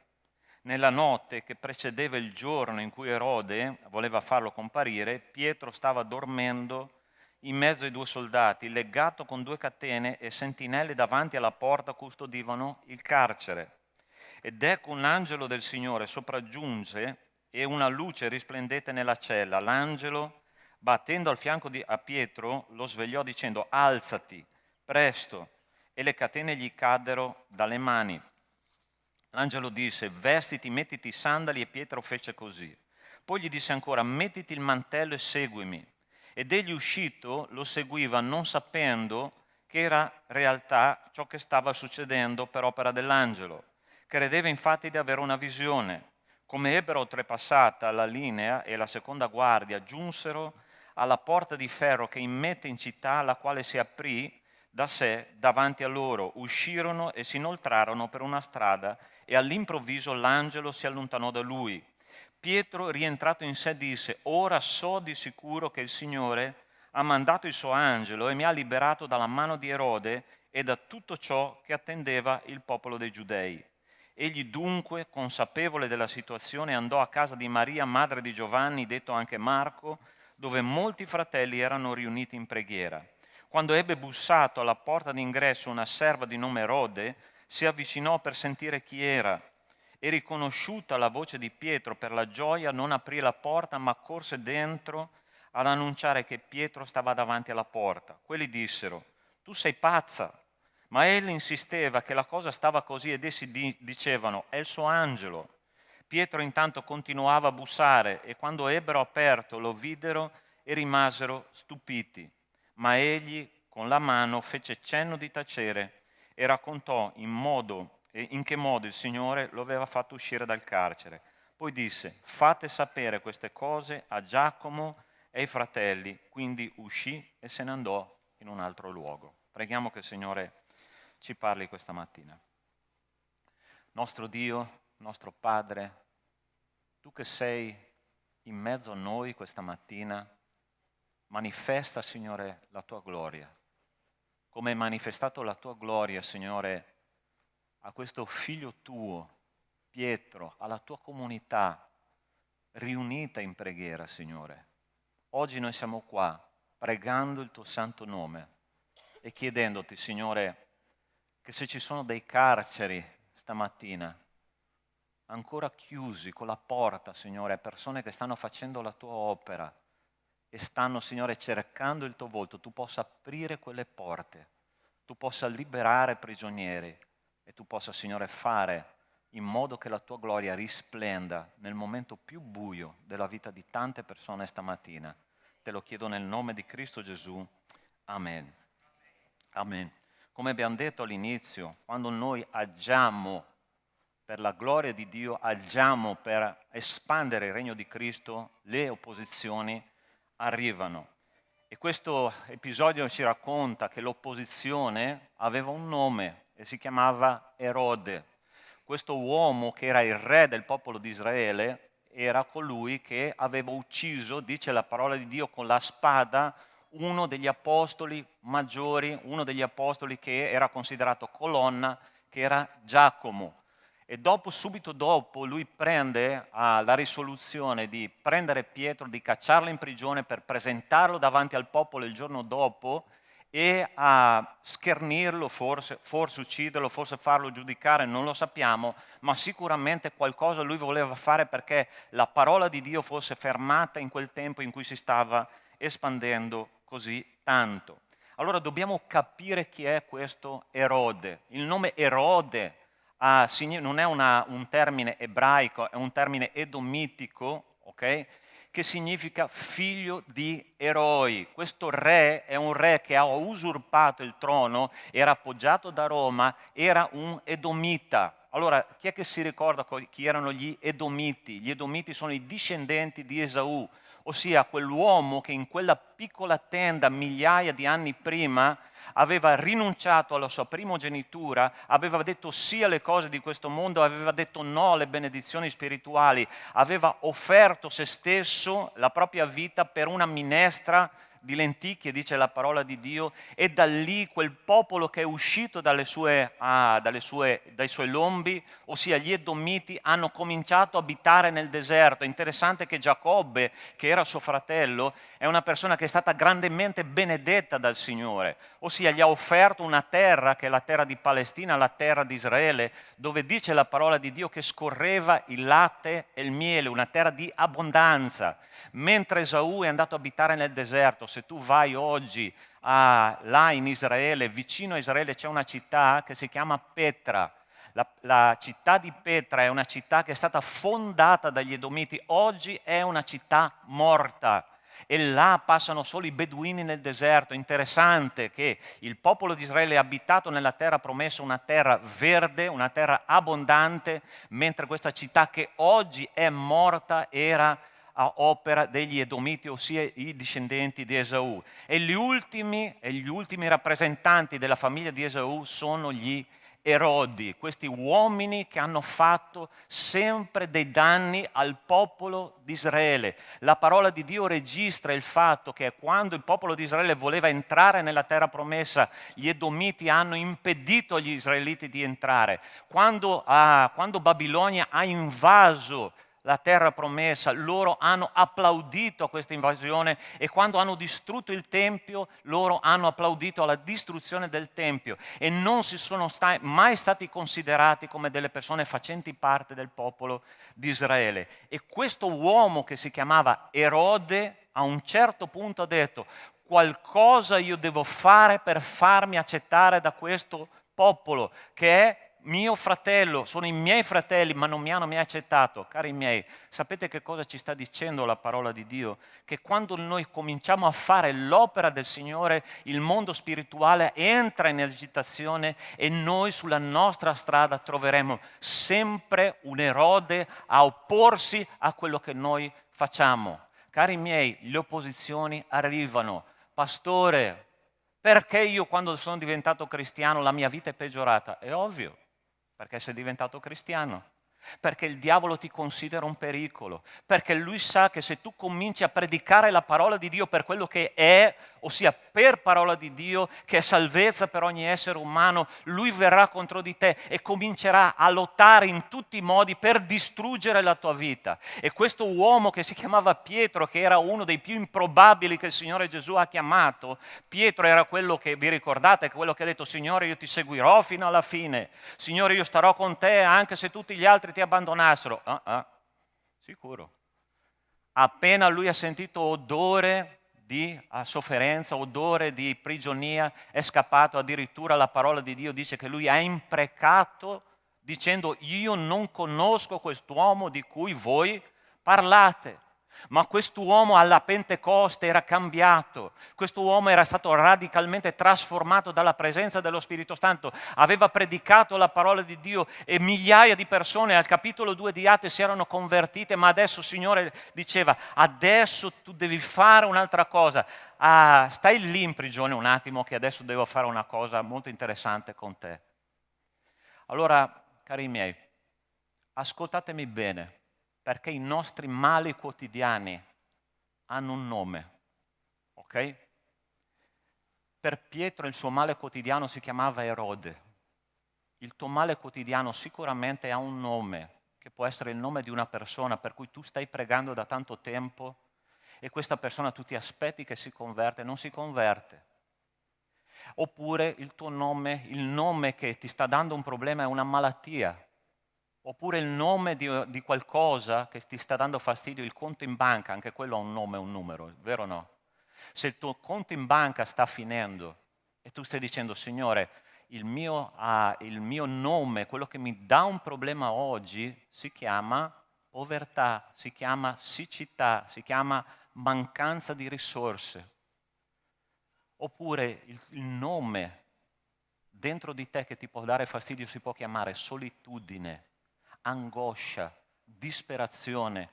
Nella notte che precedeva il giorno in cui Erode voleva farlo comparire, Pietro stava dormendo in mezzo ai 2 soldati, legato con 2 catene, e sentinelle davanti alla porta custodivano il carcere. Ed ecco un angelo del Signore sopraggiunse e una luce risplendette nella cella. L'angelo, battendo al fianco a Pietro, lo svegliò dicendo: alzati, presto, e le catene gli caddero dalle mani. L'angelo disse: vestiti, mettiti i sandali, e Pietro fece così. Poi gli disse ancora: mettiti il mantello e seguimi. Ed egli uscito lo seguiva, non sapendo che era realtà ciò che stava succedendo per opera dell'angelo. Credeva infatti di avere una visione. Come ebbero oltrepassata la linea e la seconda guardia, giunsero alla porta di ferro che immette in città, la quale si aprì da sé davanti a loro. Uscirono e si inoltrarono per una strada, e all'improvviso l'angelo si allontanò da lui. Pietro, rientrato in sé, disse: ora so di sicuro che il Signore ha mandato il suo angelo e mi ha liberato dalla mano di Erode e da tutto ciò che attendeva il popolo dei Giudei. Egli dunque, consapevole della situazione, andò a casa di Maria, madre di Giovanni, detto anche Marco, dove molti fratelli erano riuniti in preghiera. Quando ebbe bussato alla porta d'ingresso una serva di nome Erode, si avvicinò per sentire chi era. E riconosciuta la voce di Pietro per la gioia, non aprì la porta, ma corse dentro ad annunciare che Pietro stava davanti alla porta. Quelli dissero: tu sei pazza. Ma egli insisteva che la cosa stava così, ed essi dicevano: è il suo angelo. Pietro intanto continuava a bussare, e quando ebbero aperto lo videro e rimasero stupiti. Ma egli con la mano fece cenno di tacere e raccontò in che modo il Signore lo aveva fatto uscire dal carcere. Poi disse: fate sapere queste cose a Giacomo e ai fratelli. Quindi uscì e se ne andò in un altro luogo. Preghiamo che il Signore ci parli questa mattina. Nostro Dio, nostro Padre, tu che sei in mezzo a noi questa mattina, manifesta, Signore, la tua gloria. Come hai manifestato la tua gloria, Signore, a questo figlio tuo, Pietro, alla tua comunità riunita in preghiera, Signore. Oggi noi siamo qua pregando il tuo santo nome e chiedendoti, Signore, che se ci sono dei carceri stamattina ancora chiusi con la porta, Signore, persone che stanno facendo la tua opera e stanno, Signore, cercando il tuo volto, tu possa aprire quelle porte, tu possa liberare prigionieri e tu possa, Signore, fare in modo che la tua gloria risplenda nel momento più buio della vita di tante persone stamattina. Te lo chiedo nel nome di Cristo Gesù. Amen. Amen. Come abbiamo detto all'inizio, quando noi agiamo per la gloria di Dio, agiamo per espandere il regno di Cristo, le opposizioni arrivano. E questo episodio ci racconta che l'opposizione aveva un nome e si chiamava Erode. Questo uomo, che era il re del popolo di Israele, era colui che aveva ucciso, dice la parola di Dio, con la spada uno degli apostoli maggiori, uno degli apostoli che era considerato colonna, che era Giacomo. E subito dopo, lui prende la risoluzione di prendere Pietro, di cacciarlo in prigione per presentarlo davanti al popolo il giorno dopo e a schernirlo, forse ucciderlo, forse farlo giudicare, non lo sappiamo, ma sicuramente qualcosa lui voleva fare perché la parola di Dio fosse fermata in quel tempo in cui si stava espandendo così tanto. Allora dobbiamo capire chi è questo Erode. Il nome Erode non è un termine ebraico, è un termine edomitico, ok? Che significa figlio di eroi. Questo re è un re che ha usurpato il trono, era appoggiato da Roma, era un edomita. Allora, chi è che si ricorda chi erano gli edomiti? Gli edomiti sono i discendenti di Esaù, ossia quell'uomo che in quella piccola tenda migliaia di anni prima aveva rinunciato alla sua primogenitura, aveva detto sì alle cose di questo mondo, aveva detto no alle benedizioni spirituali, aveva offerto se stesso, la propria vita per una minestra di lenticchie, dice la parola di Dio, e da lì quel popolo che è uscito dai suoi lombi, ossia gli Edomiti, hanno cominciato a abitare nel deserto. È interessante che Giacobbe, che era suo fratello, è una persona che è stata grandemente benedetta dal Signore, ossia gli ha offerto una terra che è la terra di Palestina, la terra di Israele, dove dice la parola di Dio che scorreva il latte e il miele, una terra di abbondanza. Mentre Esaù è andato a abitare nel deserto, se tu vai oggi là in Israele, vicino a Israele c'è una città che si chiama Petra. La città di Petra è una città che è stata fondata dagli Edomiti, oggi è una città morta e là passano solo i beduini nel deserto. Interessante che il popolo di Israele ha abitato nella terra promessa, una terra verde, una terra abbondante, mentre questa città che oggi è morta era a opera degli Edomiti, ossia i discendenti di Esaù. E gli ultimi rappresentanti della famiglia di Esaù sono gli Erodi, questi uomini che hanno fatto sempre dei danni al popolo di Israele. La parola di Dio registra il fatto che quando il popolo di Israele voleva entrare nella terra promessa, gli Edomiti hanno impedito agli israeliti di entrare. Quando Babilonia ha invaso la terra promessa, loro hanno applaudito a questa invasione e quando hanno distrutto il Tempio, loro hanno applaudito alla distruzione del Tempio e non si sono mai stati considerati come delle persone facenti parte del popolo di Israele. E questo uomo che si chiamava Erode a un certo punto ha detto: qualcosa io devo fare per farmi accettare da questo popolo che è mio fratello, sono i miei fratelli, ma non mi hanno mai accettato. Cari miei, sapete che cosa ci sta dicendo la parola di Dio? Che quando noi cominciamo a fare l'opera del Signore, il mondo spirituale entra in agitazione e noi sulla nostra strada troveremo sempre un Erode a opporsi a quello che noi facciamo. Cari miei, le opposizioni arrivano. Pastore, perché io quando sono diventato cristiano la mia vita è peggiorata? È ovvio. Perché sei diventato cristiano, perché il diavolo ti considera un pericolo, perché lui sa che se tu cominci a predicare la parola di Dio per quello che è, ossia per parola di Dio, che è salvezza per ogni essere umano, lui verrà contro di te e comincerà a lottare in tutti i modi per distruggere la tua vita. E questo uomo che si chiamava Pietro, che era uno dei più improbabili che il Signore Gesù ha chiamato, Pietro era quello che, vi ricordate, quello che ha detto: Signore, io ti seguirò fino alla fine, Signore, io starò con te anche se tutti gli altri ti abbandonassero. Sicuro. Appena lui ha sentito odore di sofferenza, odore di prigionia, è scappato. Addirittura la parola di Dio dice che lui ha imprecato dicendo: io non conosco quest'uomo di cui voi parlate. Ma quest'uomo alla Pentecoste era cambiato, quest'uomo era stato radicalmente trasformato dalla presenza dello Spirito Santo, aveva predicato la parola di Dio e migliaia di persone al capitolo 2 di Atti si erano convertite, ma adesso il Signore diceva: adesso tu devi fare un'altra cosa, stai lì in prigione un attimo che adesso devo fare una cosa molto interessante con te. Allora, cari miei, ascoltatemi bene, perché i nostri mali quotidiani hanno un nome, ok? Per Pietro il suo male quotidiano si chiamava Erode. Il tuo male quotidiano sicuramente ha un nome, che può essere il nome di una persona per cui tu stai pregando da tanto tempo e questa persona tu ti aspetti che si converte e non si converte. Oppure il tuo nome, il nome che ti sta dando un problema è una malattia. Oppure il nome di qualcosa che ti sta dando fastidio, il conto in banca, anche quello ha un nome e un numero, vero o no? Se il tuo conto in banca sta finendo e tu stai dicendo, Signore, il mio nome, quello che mi dà un problema oggi, si chiama povertà, si chiama siccità, si chiama mancanza di risorse. Oppure il nome dentro di te che ti può dare fastidio si può chiamare solitudine, angoscia, disperazione.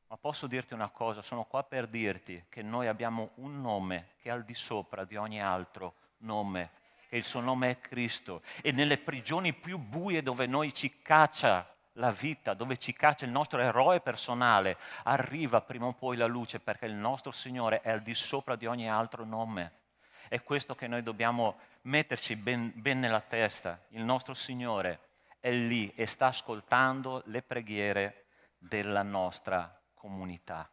Ma posso dirti una cosa, sono qua per dirti che noi abbiamo un nome che è al di sopra di ogni altro nome, che il suo nome è Cristo. E nelle prigioni più buie dove noi ci caccia la vita, dove ci caccia il nostro eroe personale, arriva prima o poi la luce, perché il nostro Signore è al di sopra di ogni altro nome. È questo che noi dobbiamo metterci ben nella testa. Il nostro Signore è lì e sta ascoltando le preghiere della nostra comunità.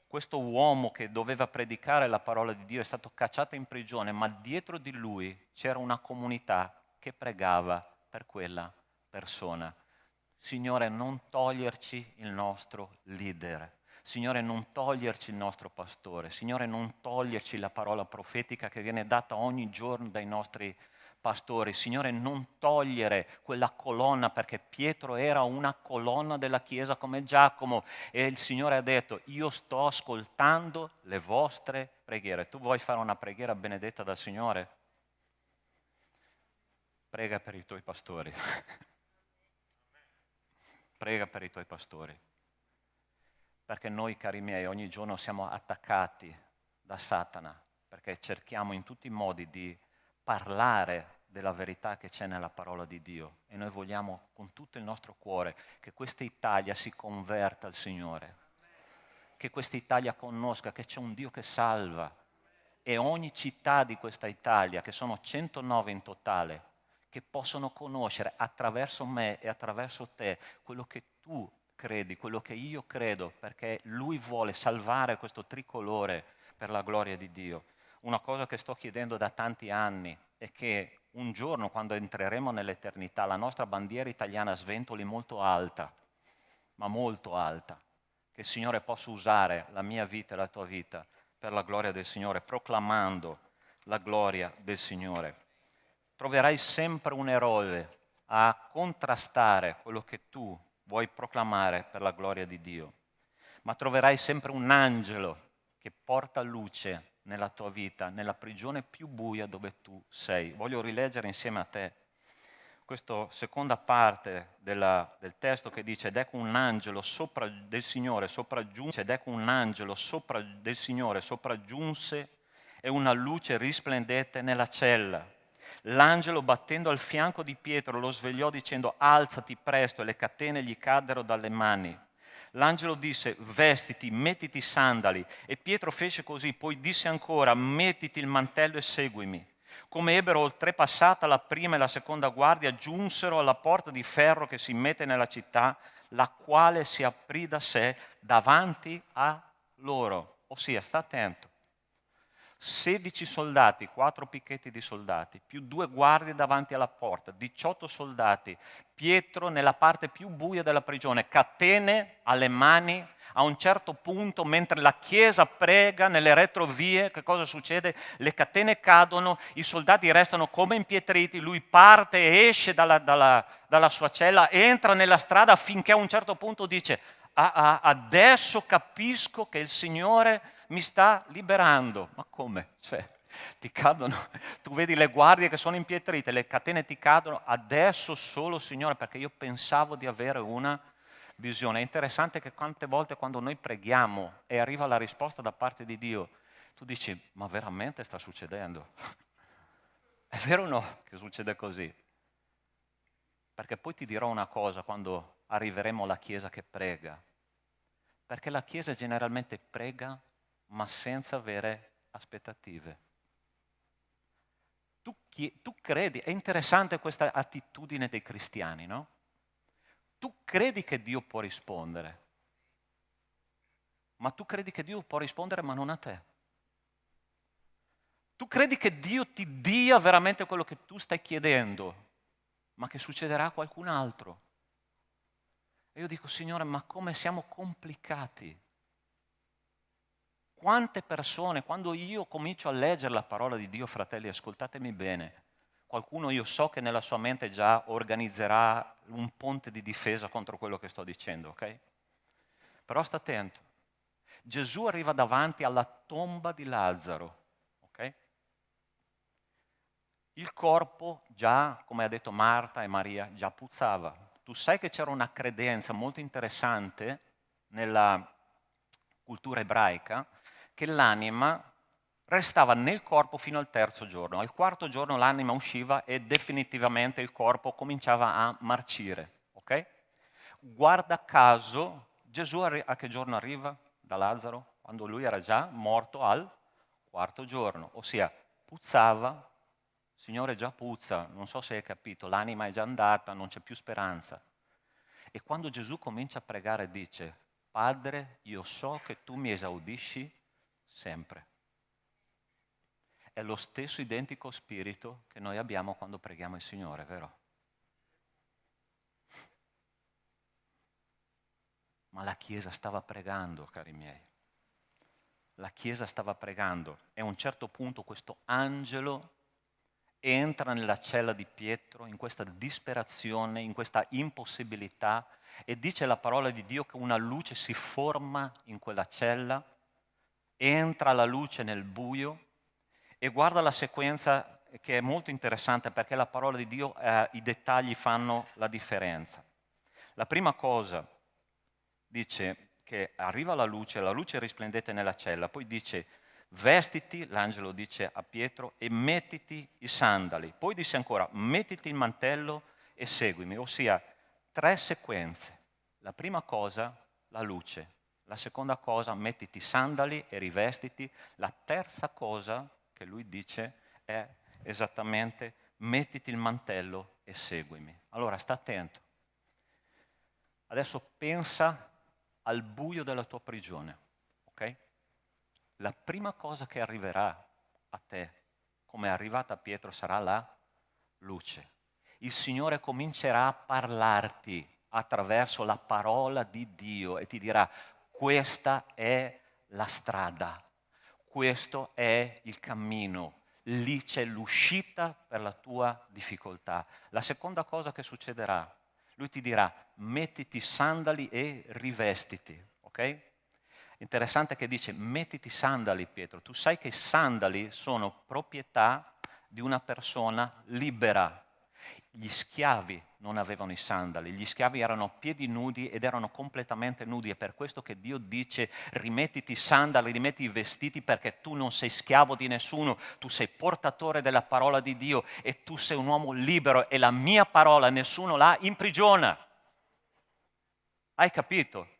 Questo uomo che doveva predicare la parola di Dio è stato cacciato in prigione, ma dietro di lui c'era una comunità che pregava per quella persona. Signore, non toglierci il nostro leader. Signore, non toglierci il nostro pastore. Signore, non toglierci la parola profetica che viene data ogni giorno dai nostri pastori. Signore, non togliere quella colonna, perché Pietro era una colonna della Chiesa come Giacomo e il Signore ha detto, io sto ascoltando le vostre preghiere. Tu vuoi fare una preghiera benedetta dal Signore? Prega per i tuoi pastori. Prega per i tuoi pastori. Perché noi, cari miei, ogni giorno siamo attaccati da Satana, perché cerchiamo in tutti i modi di parlare della verità che c'è nella parola di Dio e noi vogliamo con tutto il nostro cuore che questa Italia si converta al Signore, che questa Italia conosca che c'è un Dio che salva e ogni città di questa Italia, che sono 109 in totale, che possono conoscere attraverso me e attraverso te quello che tu credi, quello che io credo, perché Lui vuole salvare questo tricolore per la gloria di Dio. Una cosa che sto chiedendo da tanti anni è che un giorno, quando entreremo nell'eternità, la nostra bandiera italiana sventoli molto alta, ma molto alta, che il Signore possa usare la mia vita e la tua vita per la gloria del Signore, proclamando la gloria del Signore. Troverai sempre un eroe a contrastare quello che tu vuoi proclamare per la gloria di Dio, ma troverai sempre un angelo che porta luce nella tua vita, nella prigione più buia dove tu sei. Voglio rileggere insieme a te questa seconda parte del testo che dice ed ecco un angelo del Signore sopraggiunse e una luce risplendente nella cella. L'angelo, battendo al fianco di Pietro, lo svegliò dicendo alzati presto, e le catene gli caddero dalle mani. L'angelo disse vestiti, mettiti i sandali, e Pietro fece così, poi disse ancora mettiti il mantello e seguimi. Come ebbero oltrepassata la prima e la seconda guardia, giunsero alla porta di ferro che si mette nella città, la quale si aprì da sé davanti a loro. Ossia, sta attento. 16 soldati, 4 picchetti di soldati, più 2 guardie davanti alla porta, 18 soldati, Pietro nella parte più buia della prigione, catene alle mani. A un certo punto, mentre la Chiesa prega nelle retrovie, che cosa succede? Le catene cadono, i soldati restano come impietriti, lui parte e esce dalla sua cella, entra nella strada finché a un certo punto dice adesso capisco che il Signore mi sta liberando. Ma come? Cioè, ti cadono, tu vedi le guardie che sono impietrite, le catene ti cadono, adesso solo Signore, perché io pensavo di avere una visione. È interessante che quante volte quando noi preghiamo e arriva la risposta da parte di Dio, tu dici, ma veramente sta succedendo? È vero o no che succede così? Perché poi ti dirò una cosa quando arriveremo alla Chiesa che prega. Perché la Chiesa generalmente prega ma senza avere aspettative. Tu credi, è interessante questa attitudine dei cristiani, no? Tu credi che Dio può rispondere, ma tu credi che Dio può rispondere ma non a te. Tu credi che Dio ti dia veramente quello che tu stai chiedendo, ma che succederà a qualcun altro. E io dico, Signore, ma come siamo complicati. Quante persone, quando io comincio a leggere la parola di Dio, fratelli, ascoltatemi bene, qualcuno io so che nella sua mente già organizzerà un ponte di difesa contro quello che sto dicendo, ok? Però sta attento. Gesù arriva davanti alla tomba di Lazzaro, ok? Il corpo già, come ha detto Marta e Maria, già puzzava. Tu sai che c'era una credenza molto interessante nella cultura ebraica, che l'anima restava nel corpo fino al terzo giorno. Al quarto giorno l'anima usciva e definitivamente il corpo cominciava a marcire. Ok? Guarda caso, Gesù a che giorno arriva da Lazzaro? Quando lui era già morto al quarto giorno. Ossia, puzzava, Signore già puzza, non so se hai capito, l'anima è già andata, non c'è più speranza. E quando Gesù comincia a pregare dice, Padre, io so che tu mi esaudisci sempre. È lo stesso identico spirito che noi abbiamo quando preghiamo il Signore, vero? Ma la Chiesa stava pregando, cari miei. La Chiesa stava pregando e a un certo punto questo angelo entra nella cella di Pietro in questa disperazione, in questa impossibilità e dice la parola di Dio che una luce si forma in quella cella, entra la luce nel buio e guarda la sequenza che è molto interessante perché la parola di Dio, i dettagli fanno la differenza. La prima cosa dice che arriva la luce risplendente nella cella, poi dice vestiti, l'angelo dice a Pietro, e mettiti i sandali. Poi dice ancora, mettiti il mantello e seguimi. Ossia, 3 sequenze. La prima cosa, la luce. La seconda cosa, mettiti i sandali e rivestiti. La terza cosa che lui dice è esattamente, mettiti il mantello e seguimi. Allora, sta attento. Adesso pensa al buio della tua prigione, ok? La prima cosa che arriverà a te, come è arrivata a Pietro, sarà la luce. Il Signore comincerà a parlarti attraverso la parola di Dio e ti dirà, questa è la strada, questo è il cammino, lì c'è l'uscita per la tua difficoltà. La seconda cosa che succederà, lui ti dirà, mettiti i sandali e rivestiti, ok? Interessante che dice, mettiti i sandali, Pietro. Tu sai che i sandali sono proprietà di una persona libera. Gli schiavi non avevano i sandali, gli schiavi erano a piedi nudi ed erano completamente nudi. È per questo che Dio dice, rimettiti i sandali, rimetti i vestiti, perché tu non sei schiavo di nessuno, tu sei portatore della parola di Dio e tu sei un uomo libero e la mia parola nessuno la imprigiona. Hai capito?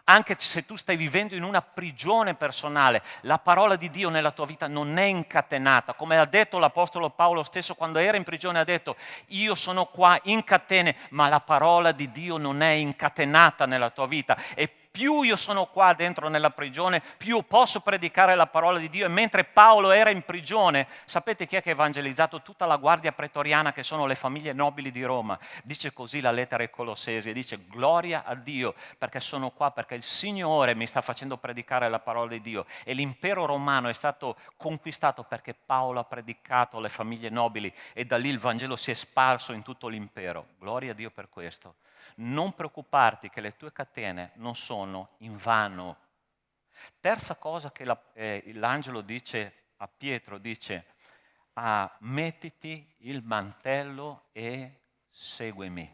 Anche se tu stai vivendo in una prigione personale, la parola di Dio nella tua vita non è incatenata. Come ha detto l'Apostolo Paolo stesso quando era in prigione, ha detto, io sono qua in catene, ma la parola di Dio non è incatenata nella tua vita. E più io sono qua dentro nella prigione, più posso predicare la parola di Dio. E mentre Paolo era in prigione, sapete chi è che ha evangelizzato? Tutta la guardia pretoriana, che sono le famiglie nobili di Roma. Dice così la lettera ai Colossesi, e dice, gloria a Dio, perché sono qua, perché il Signore mi sta facendo predicare la parola di Dio. E l'impero romano è stato conquistato perché Paolo ha predicato alle famiglie nobili e da lì il Vangelo si è sparso in tutto l'impero. Gloria a Dio per questo. Non preoccuparti che le tue catene non sono in vano. Terza cosa che l'angelo dice a Pietro, dice, mettiti il mantello e seguimi.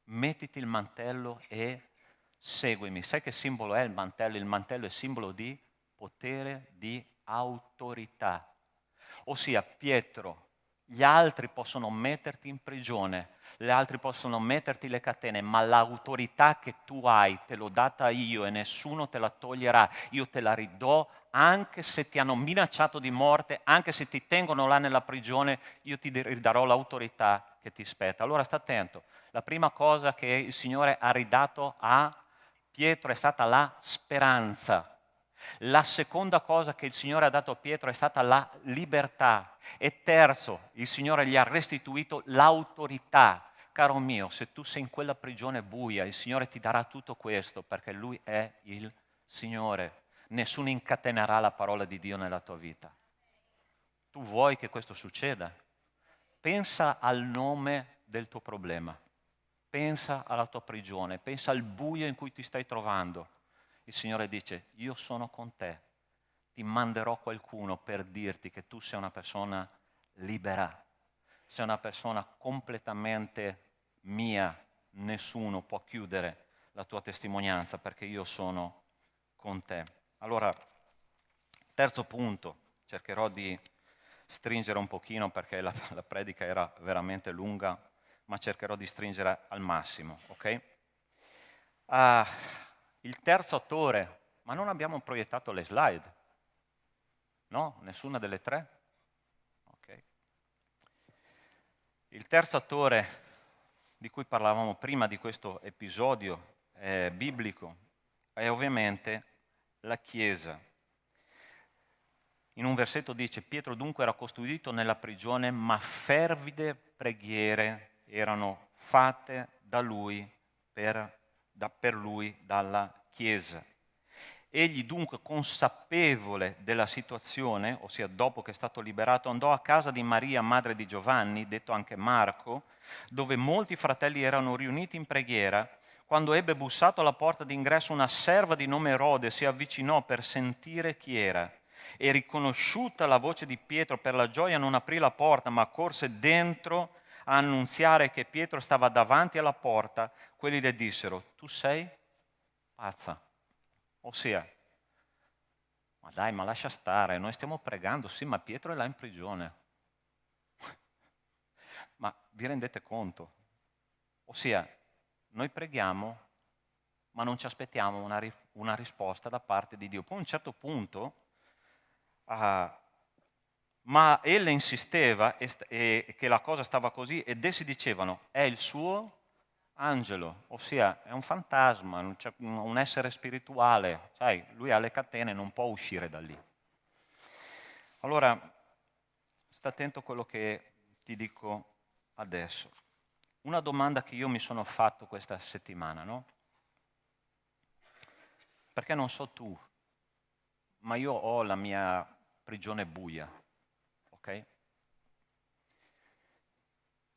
Mettiti il mantello e seguimi. Sai che simbolo è il mantello? Il mantello è simbolo di potere, di autorità. Ossia, Pietro, Gli altri possono metterti in prigione, gli altri possono metterti le catene, ma l'autorità che tu hai te l'ho data io e nessuno te la toglierà. Io te la ridò anche se ti hanno minacciato di morte, anche se ti tengono là nella prigione, io ti ridarò l'autorità che ti spetta. Allora sta attento, la prima cosa che il Signore ha ridato a Pietro è stata la speranza. La seconda cosa che il Signore ha dato a Pietro è stata la libertà. E terzo, il Signore gli ha restituito l'autorità. Caro mio, se tu sei in quella prigione buia, il Signore ti darà tutto questo perché Lui è il Signore. Nessuno incatenerà la parola di Dio nella tua vita. Tu vuoi che questo succeda? Pensa al nome del tuo problema. Pensa alla tua prigione. Pensa al buio in cui ti stai trovando. Il Signore dice, io sono con te, ti manderò qualcuno per dirti che tu sei una persona libera, sei una persona completamente mia, nessuno può chiudere la tua testimonianza perché io sono con te. Allora, terzo punto, cercherò di stringere un pochino perché la predica era veramente lunga, ma cercherò di stringere al massimo, ok? Il terzo attore, ma non abbiamo proiettato le slide? No? Nessuna delle tre? Ok. Il terzo attore di cui parlavamo prima di questo episodio biblico è ovviamente la Chiesa. In un versetto dice, Pietro dunque era custodito nella prigione, ma fervide preghiere erano fatte da lui per lui dalla Chiesa. Egli dunque, consapevole della situazione, ossia dopo che è stato liberato, andò a casa di Maria, madre di Giovanni, detto anche Marco, dove molti fratelli erano riuniti in preghiera. Quando ebbe bussato alla porta d'ingresso, una serva di nome Erode si avvicinò per sentire chi era. E riconosciuta la voce di Pietro, per la gioia non aprì la porta, ma corse dentro a annunziare che Pietro stava davanti alla porta. Quelli le dissero, tu sei pazza. Ossia, ma dai, ma lascia stare, noi stiamo pregando, sì, ma Pietro è là in prigione. Ma vi rendete conto? Ossia, noi preghiamo, ma non ci aspettiamo una risposta da parte di Dio. Poi a un certo punto, ma ella insisteva e che la cosa stava così ed essi dicevano, è il suo angelo, ossia è un fantasma, un essere spirituale, sai, lui ha le catene, non può uscire da lì. Allora, sta attento a quello che ti dico adesso. Una domanda che io mi sono fatto questa settimana, no? Perché non so tu, ma io ho la mia prigione buia, ok?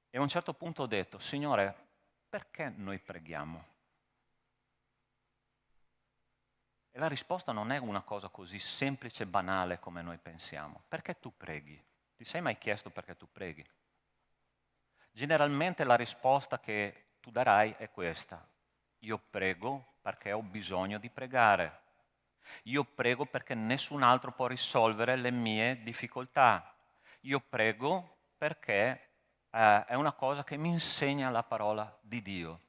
E a un certo punto ho detto, Signore, perché noi preghiamo? E la risposta non è una cosa così semplice e banale come noi pensiamo. Perché tu preghi? Ti sei mai chiesto perché tu preghi? Generalmente la risposta che tu darai è questa. Io prego perché ho bisogno di pregare. Io prego perché nessun altro può risolvere le mie difficoltà. Io prego perché è una cosa che mi insegna la parola di Dio.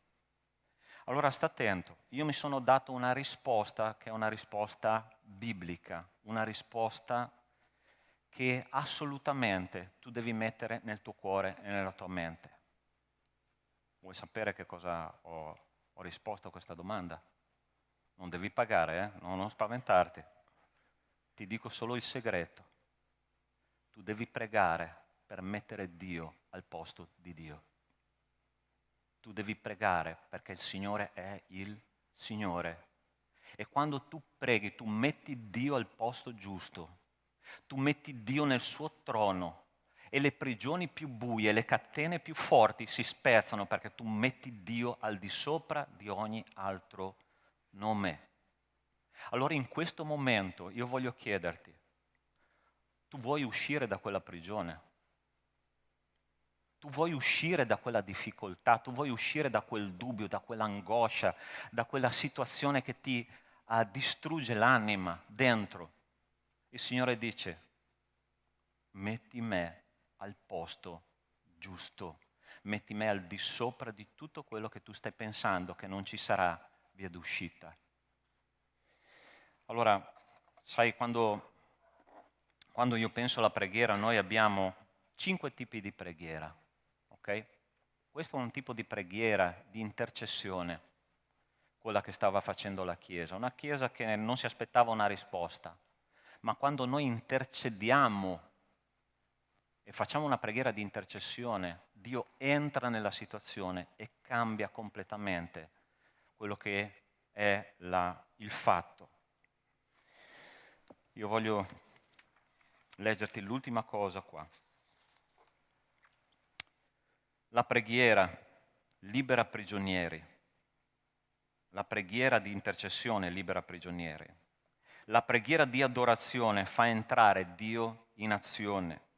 Allora sta attento, io mi sono dato una risposta che è una risposta biblica, una risposta che assolutamente tu devi mettere nel tuo cuore e nella tua mente. Vuoi sapere che cosa ho risposto a questa domanda? Non devi pagare, non spaventarti. Ti dico solo il segreto. Tu devi pregare per mettere Dio al posto di Dio. Tu devi pregare perché il Signore è il Signore. E quando tu preghi, tu metti Dio al posto giusto. Tu metti Dio nel suo trono. E le prigioni più buie, le catene più forti si spezzano perché tu metti Dio al di sopra di ogni altro nome. Allora in questo momento io voglio chiederti, tu vuoi uscire da quella prigione? Tu vuoi uscire da quella difficoltà, tu vuoi uscire da quel dubbio, da quell'angoscia, da quella situazione che ti distrugge l'anima dentro. Il Signore dice, metti me al posto giusto. Metti me al di sopra di tutto quello che tu stai pensando, che non ci sarà via d'uscita. Allora, sai, quando io penso alla preghiera, noi abbiamo 5 tipi di preghiera, ok? Questo è un tipo di preghiera, di intercessione, quella che stava facendo la Chiesa. Una Chiesa che non si aspettava una risposta, ma quando noi intercediamo e facciamo una preghiera di intercessione, Dio entra nella situazione e cambia completamente quello che è il fatto. Io voglio leggerti l'ultima cosa qua. La preghiera libera prigionieri. La preghiera di intercessione libera prigionieri. La preghiera di adorazione fa entrare Dio in azione.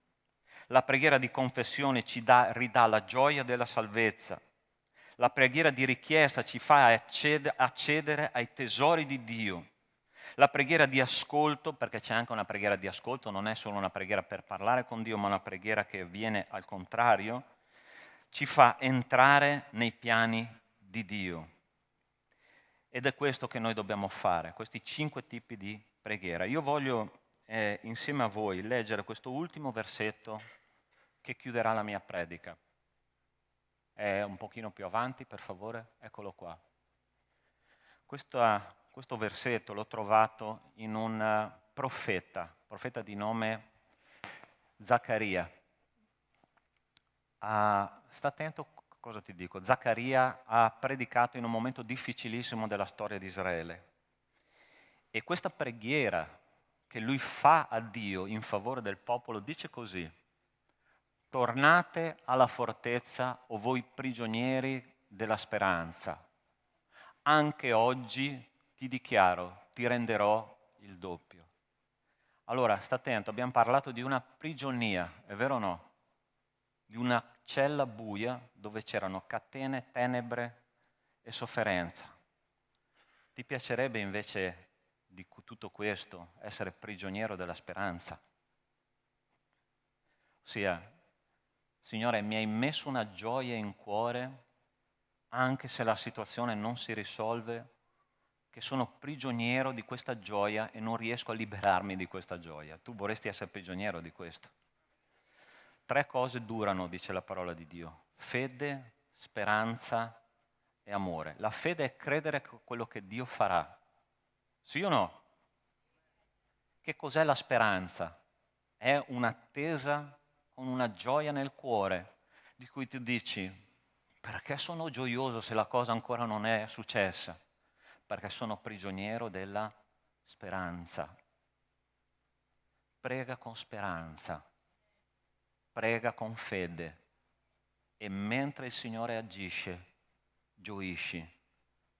La preghiera di confessione ci ridà la gioia della salvezza. La preghiera di richiesta ci fa accedere ai tesori di Dio. La preghiera di ascolto, perché c'è anche una preghiera di ascolto, non è solo una preghiera per parlare con Dio, ma una preghiera che avviene al contrario, ci fa entrare nei piani di Dio. Ed è questo che noi dobbiamo fare, questi 5 tipi di preghiera. Io voglio insieme a voi leggere questo ultimo versetto che chiuderà la mia predica. È un pochino più avanti, per favore, eccolo qua. Questo versetto l'ho trovato in un profeta di nome Zaccaria. Sta attento cosa ti dico. Zaccaria ha predicato in un momento difficilissimo della storia di Israele. E questa preghiera che lui fa a Dio in favore del popolo dice così: tornate alla fortezza, o voi prigionieri della speranza. Anche oggi ti dichiaro, ti renderò il doppio. Allora, sta attento, abbiamo parlato di una prigionia, è vero o no? Di una cella buia dove c'erano catene, tenebre e sofferenza. Ti piacerebbe invece di tutto questo essere prigioniero della speranza? Ossia, Signore, mi hai messo una gioia in cuore, anche se la situazione non si risolve, che sono prigioniero di questa gioia e non riesco a liberarmi di questa gioia. Tu vorresti essere prigioniero di questo? 3 cose durano, dice la parola di Dio: fede, speranza e amore. La fede è credere quello che Dio farà. Sì o no? Che cos'è la speranza? È un'attesa con una gioia nel cuore, di cui tu dici: perché sono gioioso se la cosa ancora non è successa? Perché sono prigioniero della speranza. Prega con speranza, prega con fede, e mentre il Signore agisce, gioisci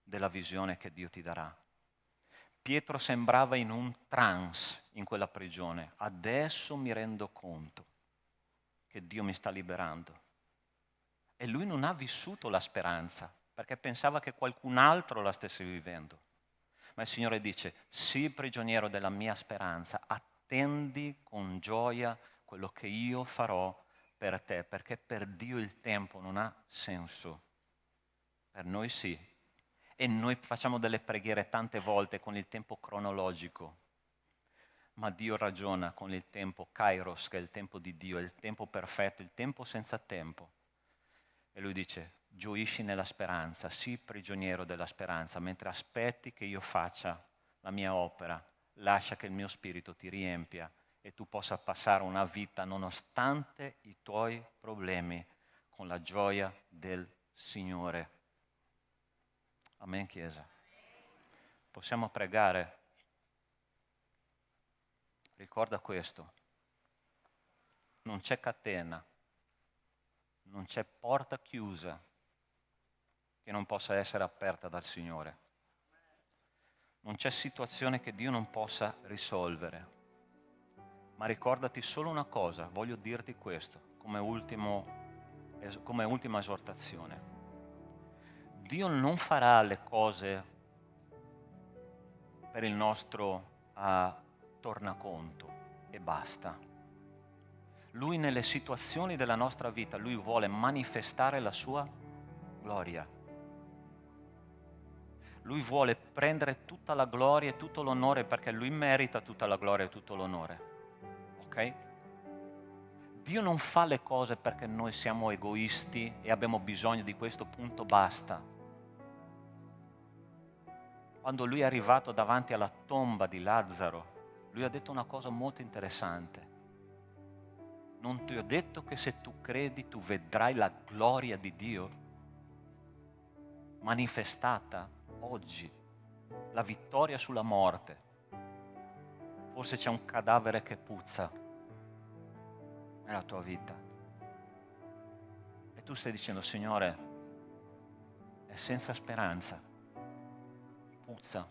della visione che Dio ti darà. Pietro sembrava in un trance in quella prigione. Adesso mi rendo conto che Dio mi sta liberando. E lui non ha vissuto la speranza, perché pensava che qualcun altro la stesse vivendo. Ma il Signore dice: sii prigioniero della mia speranza, attendi con gioia quello che io farò per te, perché per Dio il tempo non ha senso. Per noi sì. E noi facciamo delle preghiere tante volte con il tempo cronologico, ma Dio ragiona con il tempo kairos, che è il tempo di Dio, è il tempo perfetto, il tempo senza tempo. E lui dice: gioisci nella speranza, sii prigioniero della speranza, mentre aspetti che io faccia la mia opera, lascia che il mio spirito ti riempia e tu possa passare una vita nonostante i tuoi problemi, con la gioia del Signore. Amen, Chiesa. Possiamo pregare? Ricorda questo: non c'è catena, non c'è porta chiusa che non possa essere aperta dal Signore. Non c'è situazione che Dio non possa risolvere. Ma ricordati solo una cosa, voglio dirti questo come ultima esortazione. Dio non farà le cose per il nostro tornaconto e basta. Lui nelle situazioni della nostra vita, Lui vuole manifestare la sua gloria. Lui vuole prendere tutta la gloria e tutto l'onore perché Lui merita tutta la gloria e tutto l'onore. Ok? Dio non fa le cose perché noi siamo egoisti e abbiamo bisogno di questo, punto, basta. Quando Lui è arrivato davanti alla tomba di Lazzaro, Lui ha detto una cosa molto interessante. Non ti ho detto che se tu credi tu vedrai la gloria di Dio manifestata oggi, la vittoria sulla morte. Forse c'è un cadavere che puzza nella tua vita e tu stai dicendo: Signore, è senza speranza, puzza,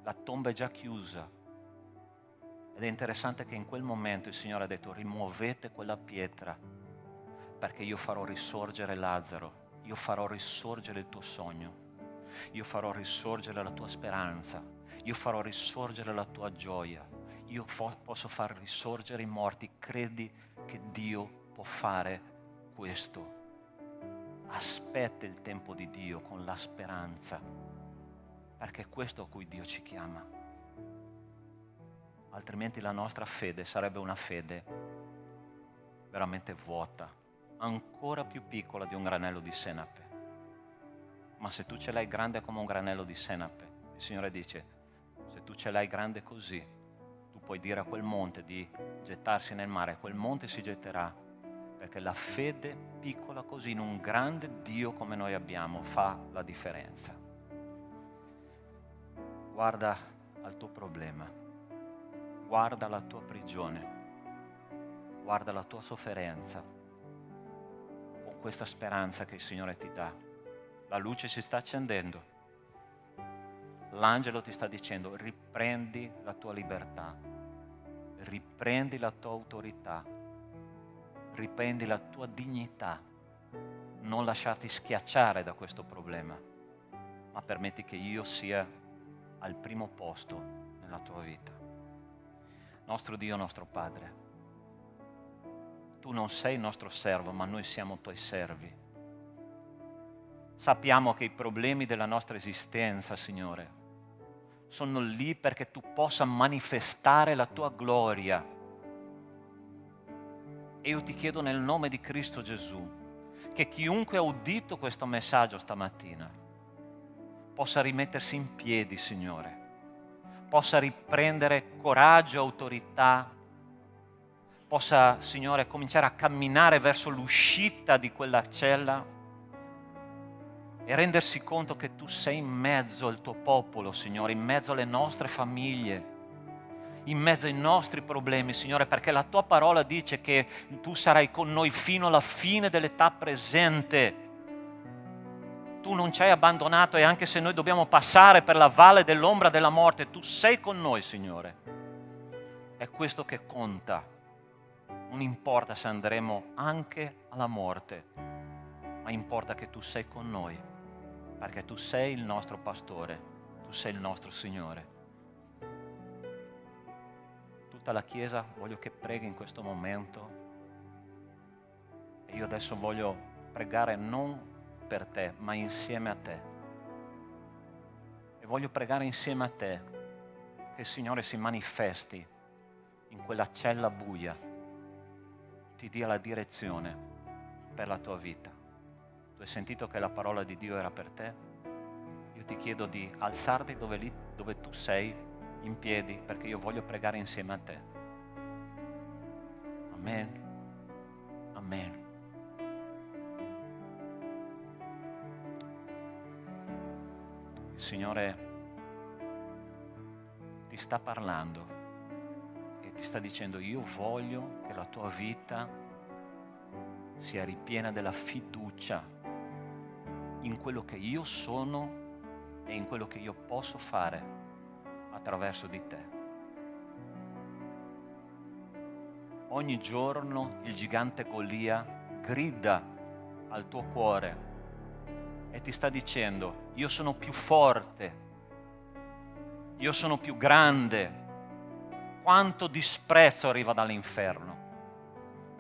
la tomba è già chiusa. Ed è interessante che in quel momento il Signore ha detto: rimuovete quella pietra perché io farò risorgere Lazzaro, io farò risorgere il tuo sogno, io farò risorgere la tua speranza, io farò risorgere la tua gioia, io posso far risorgere i morti. Credi che Dio può fare questo? Aspetta il tempo di Dio con la speranza, perché è questo a cui Dio ci chiama. Altrimenti la nostra fede sarebbe una fede veramente vuota, ancora più piccola di un granello di senape. Ma se tu ce l'hai grande come un granello di senape, il Signore dice: se tu ce l'hai grande così, tu puoi dire a quel monte di gettarsi nel mare, quel monte si getterà, perché la fede piccola così in un grande Dio come noi abbiamo fa la differenza. Guarda al tuo problema. Guarda la tua prigione, guarda la tua sofferenza, con questa speranza che il Signore ti dà. La luce si sta accendendo, l'angelo ti sta dicendo: riprendi la tua libertà, riprendi la tua autorità, riprendi la tua dignità, non lasciarti schiacciare da questo problema, ma permetti che io sia al primo posto nella tua vita. Nostro Dio, nostro Padre, tu non sei il nostro servo, ma noi siamo tuoi servi. Sappiamo che i problemi della nostra esistenza, Signore, sono lì perché tu possa manifestare la tua gloria. E io ti chiedo nel nome di Cristo Gesù che chiunque ha udito questo messaggio stamattina possa rimettersi in piedi, Signore, possa riprendere coraggio, autorità, possa, Signore, cominciare a camminare verso l'uscita di quella cella e rendersi conto che tu sei in mezzo al tuo popolo, Signore, in mezzo alle nostre famiglie, in mezzo ai nostri problemi, Signore, perché la tua parola dice che tu sarai con noi fino alla fine dell'età presente. Tu non ci hai abbandonato e anche se noi dobbiamo passare per la valle dell'ombra della morte, tu sei con noi, Signore. È questo che conta. Non importa se andremo anche alla morte, ma importa che tu sei con noi, perché tu sei il nostro pastore, tu sei il nostro Signore. Tutta la Chiesa voglio che preghi in questo momento e io adesso voglio pregare non per te, ma insieme a te. E voglio pregare insieme a te che il Signore si manifesti in quella cella buia, ti dia la direzione per la tua vita. Tu hai sentito che la parola di Dio era per te? Io ti chiedo di alzarti dove tu sei, in piedi, perché io voglio pregare insieme a te. Amen. Amen. Il Signore ti sta parlando e ti sta dicendo: io voglio che la tua vita sia ripiena della fiducia in quello che io sono e in quello che io posso fare attraverso di te. Ogni giorno il gigante Golia grida al tuo cuore e ti sta dicendo: io sono più forte, io sono più grande. Quanto disprezzo arriva dall'inferno,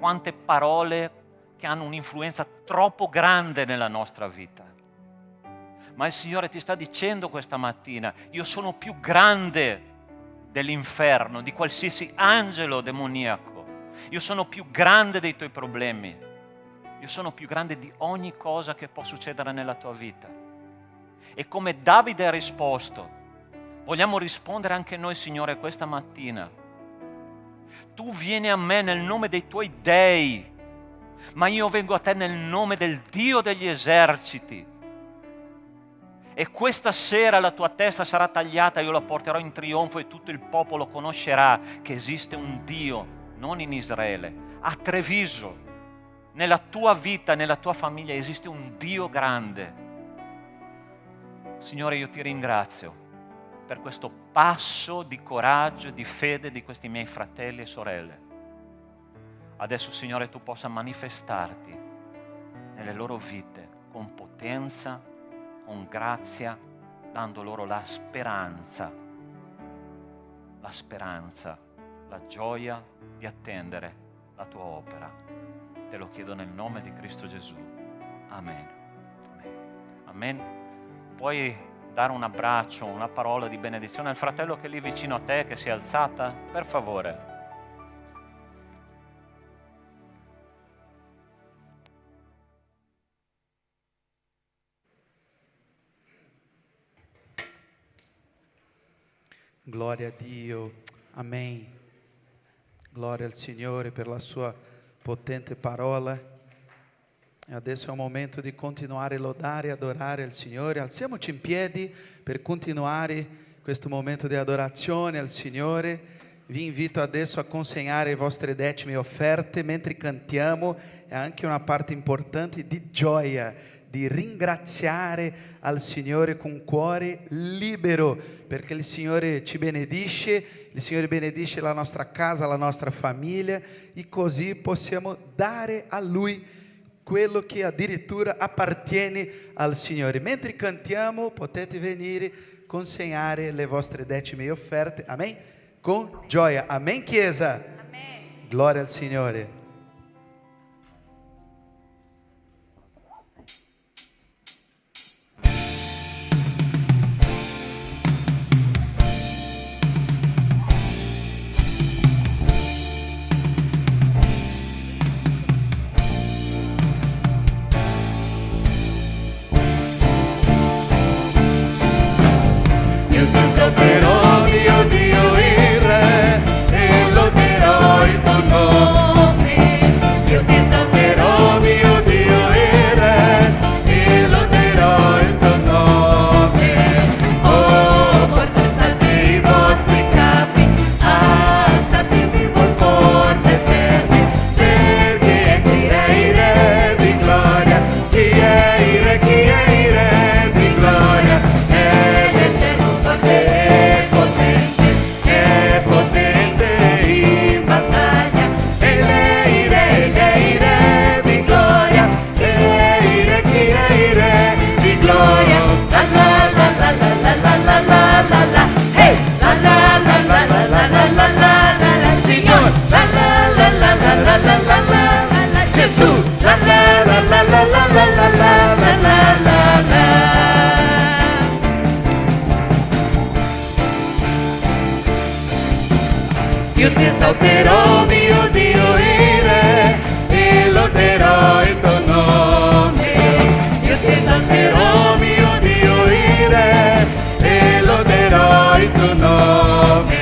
quante parole che hanno un'influenza troppo grande nella nostra vita. Ma il Signore ti sta dicendo questa mattina: io sono più grande dell'inferno, di qualsiasi angelo demoniaco. Io sono più grande dei tuoi problemi. Io sono più grande di ogni cosa che può succedere nella tua vita. E come Davide ha risposto, vogliamo rispondere anche noi, Signore, questa mattina. Tu vieni a me nel nome dei tuoi dei, ma io vengo a te nel nome del Dio degli eserciti. E questa sera la tua testa sarà tagliata, io la porterò in trionfo e tutto il popolo conoscerà che esiste un Dio, non in Israele, a Treviso, nella tua vita, nella tua famiglia esiste un Dio grande. Signore, io ti ringrazio per questo passo di coraggio e di fede di questi miei fratelli e sorelle. Adesso, Signore, tu possa manifestarti nelle loro vite con potenza, con grazia, dando loro la speranza, la gioia di attendere la tua opera. Te lo chiedo nel nome di Cristo Gesù. Amen. Amen. Amen. Puoi dare un abbraccio, una parola di benedizione al fratello che è lì vicino a te, che si è alzata? Per favore. Gloria a Dio, amen. Gloria al Signore per la sua potente parola. E adesso è un momento di continuare a lodare e adorare il Signore. Alziamoci in piedi per continuare questo momento di adorazione al Signore. Vi invito adesso a consegnare le vostre decime offerte mentre cantiamo. È anche una parte importante di gioia, di ringraziare al Signore con cuore libero, perché il Signore ci benedice, il Signore benedice la nostra casa, la nostra famiglia, e così possiamo dare a Lui quello che addirittura appartiene al Signore. Mentre cantiamo potete venire consegnare le vostre decime offerte, amen? Con gioia, amen Chiesa? Amen. Gloria al Signore. Esalterò mio Dio il Re e loderò il tuo nome. Io ti esalterò mio Dio il Re e loderò il tuo nome. Oh, porta alzate i vostri capi, alzatevi voi porte ferme, perché chi è il Re di gloria, chi è il Re, chi è il Re di gloria, è l'Eterno forte. È potente in battaglia, e lei re di gloria, e re, chi è re di gloria, la la la la la la la la la la, hey, la la la la la la la la la la, Signore, la la la la la la la la la, Gesù, la la la la la la la la la la la la. Io ti esalterò mio Dio il Re e loderò il tuo nome. Io ti esalterò mio Dio il Re e loderò il tuo nome.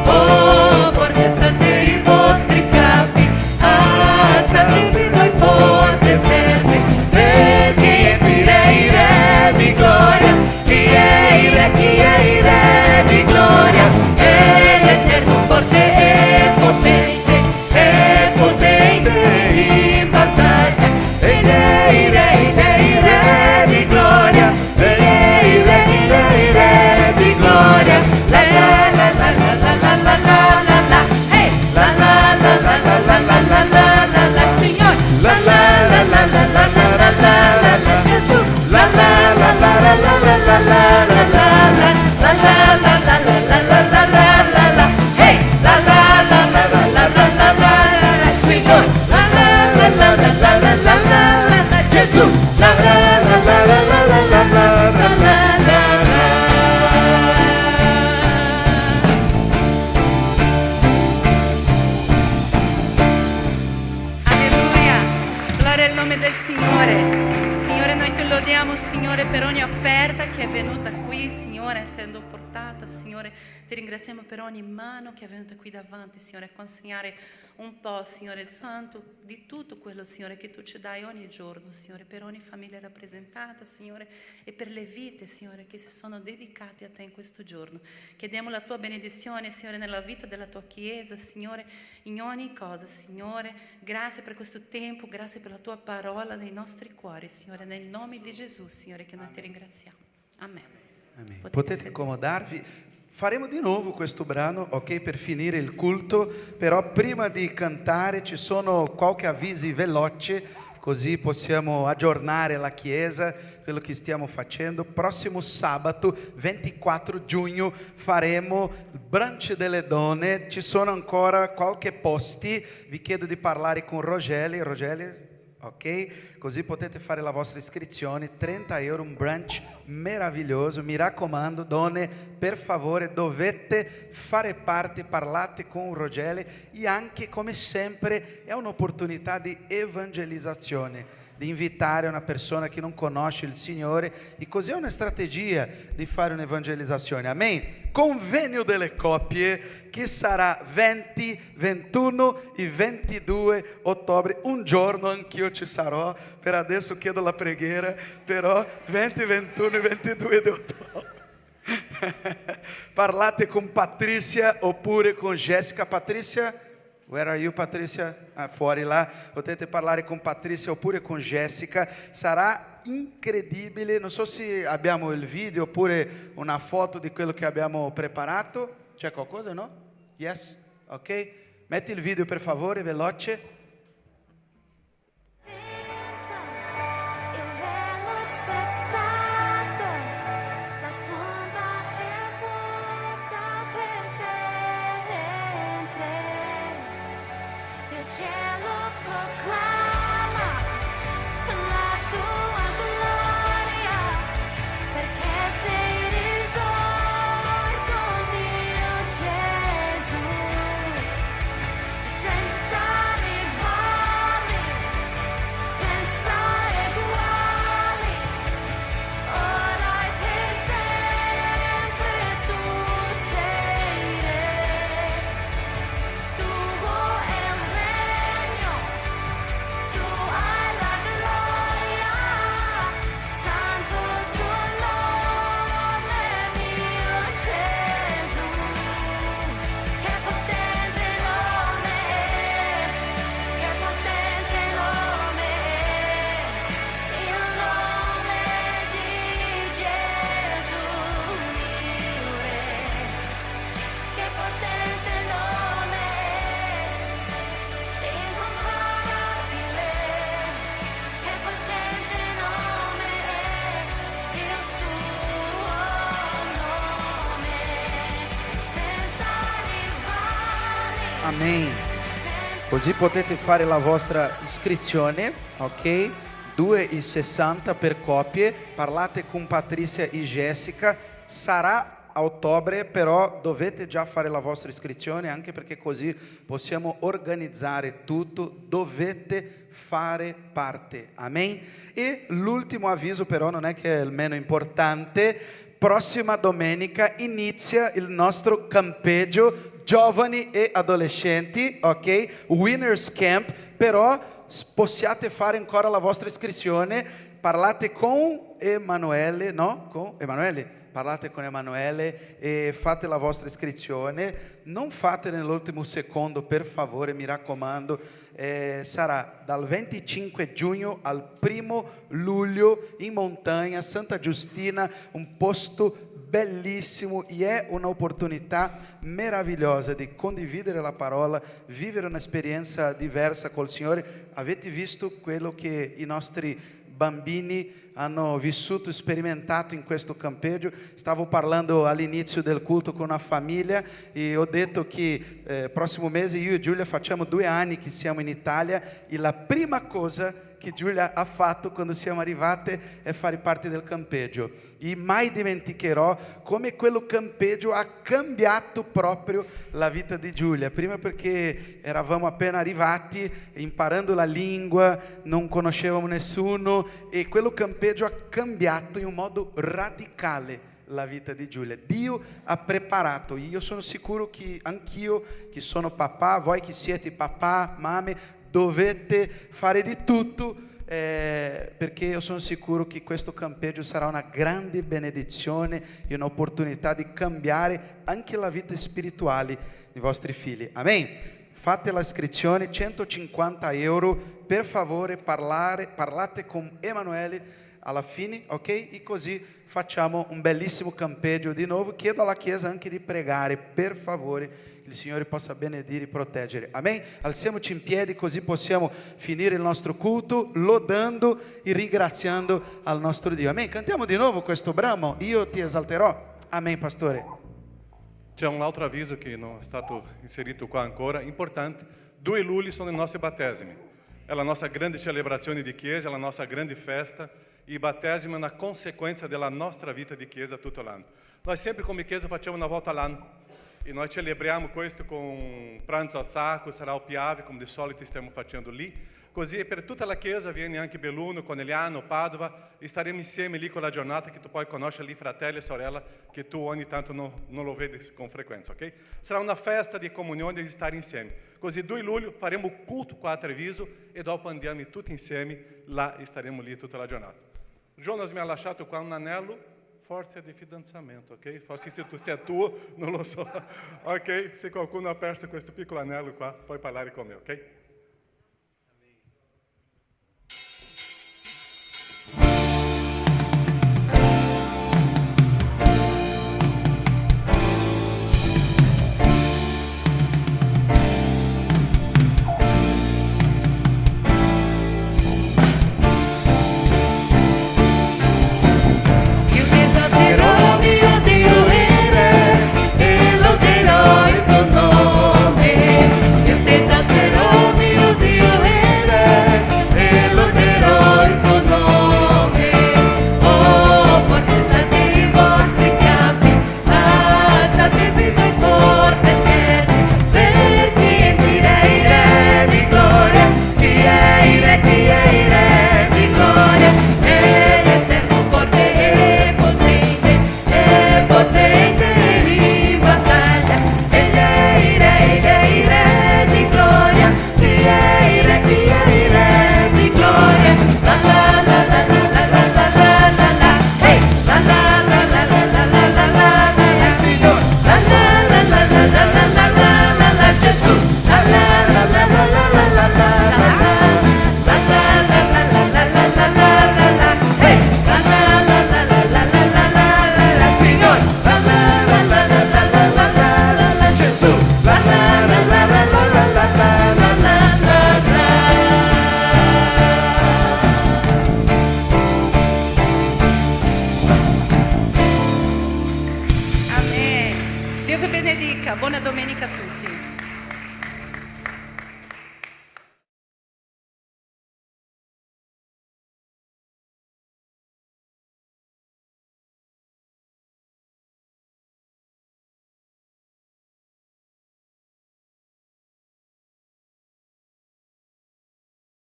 Oh, porte alzate i vostri capi, alzatevi voi porte ferme, perché ti il Re di gloria, chi è il Re, chi è il Re di gloria, è l'Eterno forte e potente, è lodare il nome del Signore. Signore, noi ti lodiamo, Signore, per ogni offerta che è venuta qui, Signore, essendo portata. Signore, ti ringraziamo per ogni mano che è venuta qui davanti, Signore, a consegnare un po', Signore Santo, di tutto quello, Signore, che tu ci dai ogni giorno, Signore, per ogni famiglia rappresentata, Signore, e per le vite, Signore, che si sono dedicate a te in questo giorno. Chiediamo la tua benedizione, Signore, nella vita della tua Chiesa, Signore, in ogni cosa, Signore. Grazie per questo tempo, grazie per la tua parola nei nostri cuori, Signore, nel nome di Gesù, Signore, che noi ti ringraziamo. Amen. Amen. Potete accomodarvi. Faremo di nuovo questo brano, ok, per finire il culto, però prima di cantare ci sono qualche avvisi veloci, così possiamo aggiornare la Chiesa, quello che stiamo facendo. Prossimo sabato, 24 giugno, faremo il brunch delle donne, ci sono ancora qualche posti, vi chiedo di parlare con Rogelio, ok? Così potete fare la vostra iscrizione, 30 euro, un brunch meraviglioso. Mi raccomando, donne, per favore dovete fare parte, parlate con Rogelio, e anche, come sempre, è un'opportunità di evangelizzazione, di invitare una persona che non conosce il Signore, e così è una strategia di fare un'evangelizzazione. Amen. Convegno delle coppie che sarà 20, 21 e 22 ottobre, un giorno anch'io ci sarò, per adesso chiedo la preghiera, però 20, 21 e 22 di ottobre. Parlate con Patrizia oppure con Jessica. Patrizia, where are you, Patrizia? Fuori là, potete parlare con Patrizia oppure con Jessica, sarà incredibile. Non so se abbiamo il video oppure una foto di quello che abbiamo preparato. C'è qualcosa, no? Yes? Ok? Metti il video per favore, veloce. Amen. Così potete fare la vostra iscrizione, ok? 2,60 per coppie. Parlate con Patrizia e Jessica. Sarà a ottobre, però dovete già fare la vostra iscrizione, anche perché così possiamo organizzare tutto. Dovete fare parte. Amen. E l'ultimo avviso, però, non è che è il meno importante. Prossima domenica inizia il nostro campeggio giovani e adolescenti, ok? Winners Camp, però possiate fare ancora la vostra iscrizione. Parlate con Emanuele, no? Con Emanuele. Parlate con Emanuele e fate la vostra iscrizione. Non fate nell'ultimo secondo, per favore, mi raccomando. Sarà dal 25 giugno al 1 luglio in montagna, Santa Giustina, un posto bellissimo, e è un'opportunità meravigliosa di condividere la parola, vivere un'esperienza diversa col Signore. Avete visto quello che i nostri bambini hanno vissuto, sperimentato in questo campeggio? Stavo parlando all'inizio del culto con una famiglia e ho detto che prossimo mese io e Giulia facciamo 2 anni che siamo in Italia, e la prima cosa che Giulia ha fatto quando siamo arrivate è fare parte del campeggio. E mai dimenticherò come quello campeggio ha cambiato proprio la vita di Giulia. Prima perché eravamo appena arrivati, imparando la lingua, non conoscevamo nessuno, e quello campeggio ha cambiato in un modo radicale la vita di Giulia. Dio ha preparato, e io sono sicuro che anch'io, che sono papà, voi che siete papà, mamme, dovete fare di tutto, perché io sono sicuro che questo campeggio sarà una grande benedizione e un'opportunità di cambiare anche la vita spirituale dei vostri figli. Amen. Fate la iscrizione, 150 euro, per favore parlate con Emanuele alla fine, ok? E così facciamo un bellissimo campeggio di nuovo. Chiedo alla Chiesa anche di pregare, per favore, che il Signore possa benedire e proteggere. Amen? Alziamoci in piedi così possiamo finire il nostro culto lodando e ringraziando al nostro Dio. Amen? Cantiamo di nuovo questo brano, Io ti esalterò. Amen, pastore. C'è un altro avviso che non è stato inserito qua ancora, importante. 2 luglio sono i nostri battesimi. È la nostra grande celebrazione di Chiesa, è la nostra grande festa. E battesimo è una conseguenza della nostra vita di Chiesa tutto l'anno. Noi sempre come Chiesa facciamo una volta all'anno e noi celebriamo questo con un pranzo a sacco, sarà il Piave, come di solito stiamo facendo lì. Così per tutta la Chiesa viene anche Belluno, Conegliano, Padova, e staremo insieme lì con la giornata che tu poi conosci lì fratelli e sorella che tu ogni tanto non lo vedi con frequenza, ok? Sarà una festa di comunione di stare insieme. Così 2 luglio faremo il culto qua a Treviso e dopo andiamo tutti insieme là e staremo lì tutta la giornata. Jonas mi ha lasciato qua un anello, forse di fidanzamento, ok? Forse se è tuo, non lo so. Ok? Se qualcuno ha perso questo piccolo anello qua, puoi parlare con me, ok?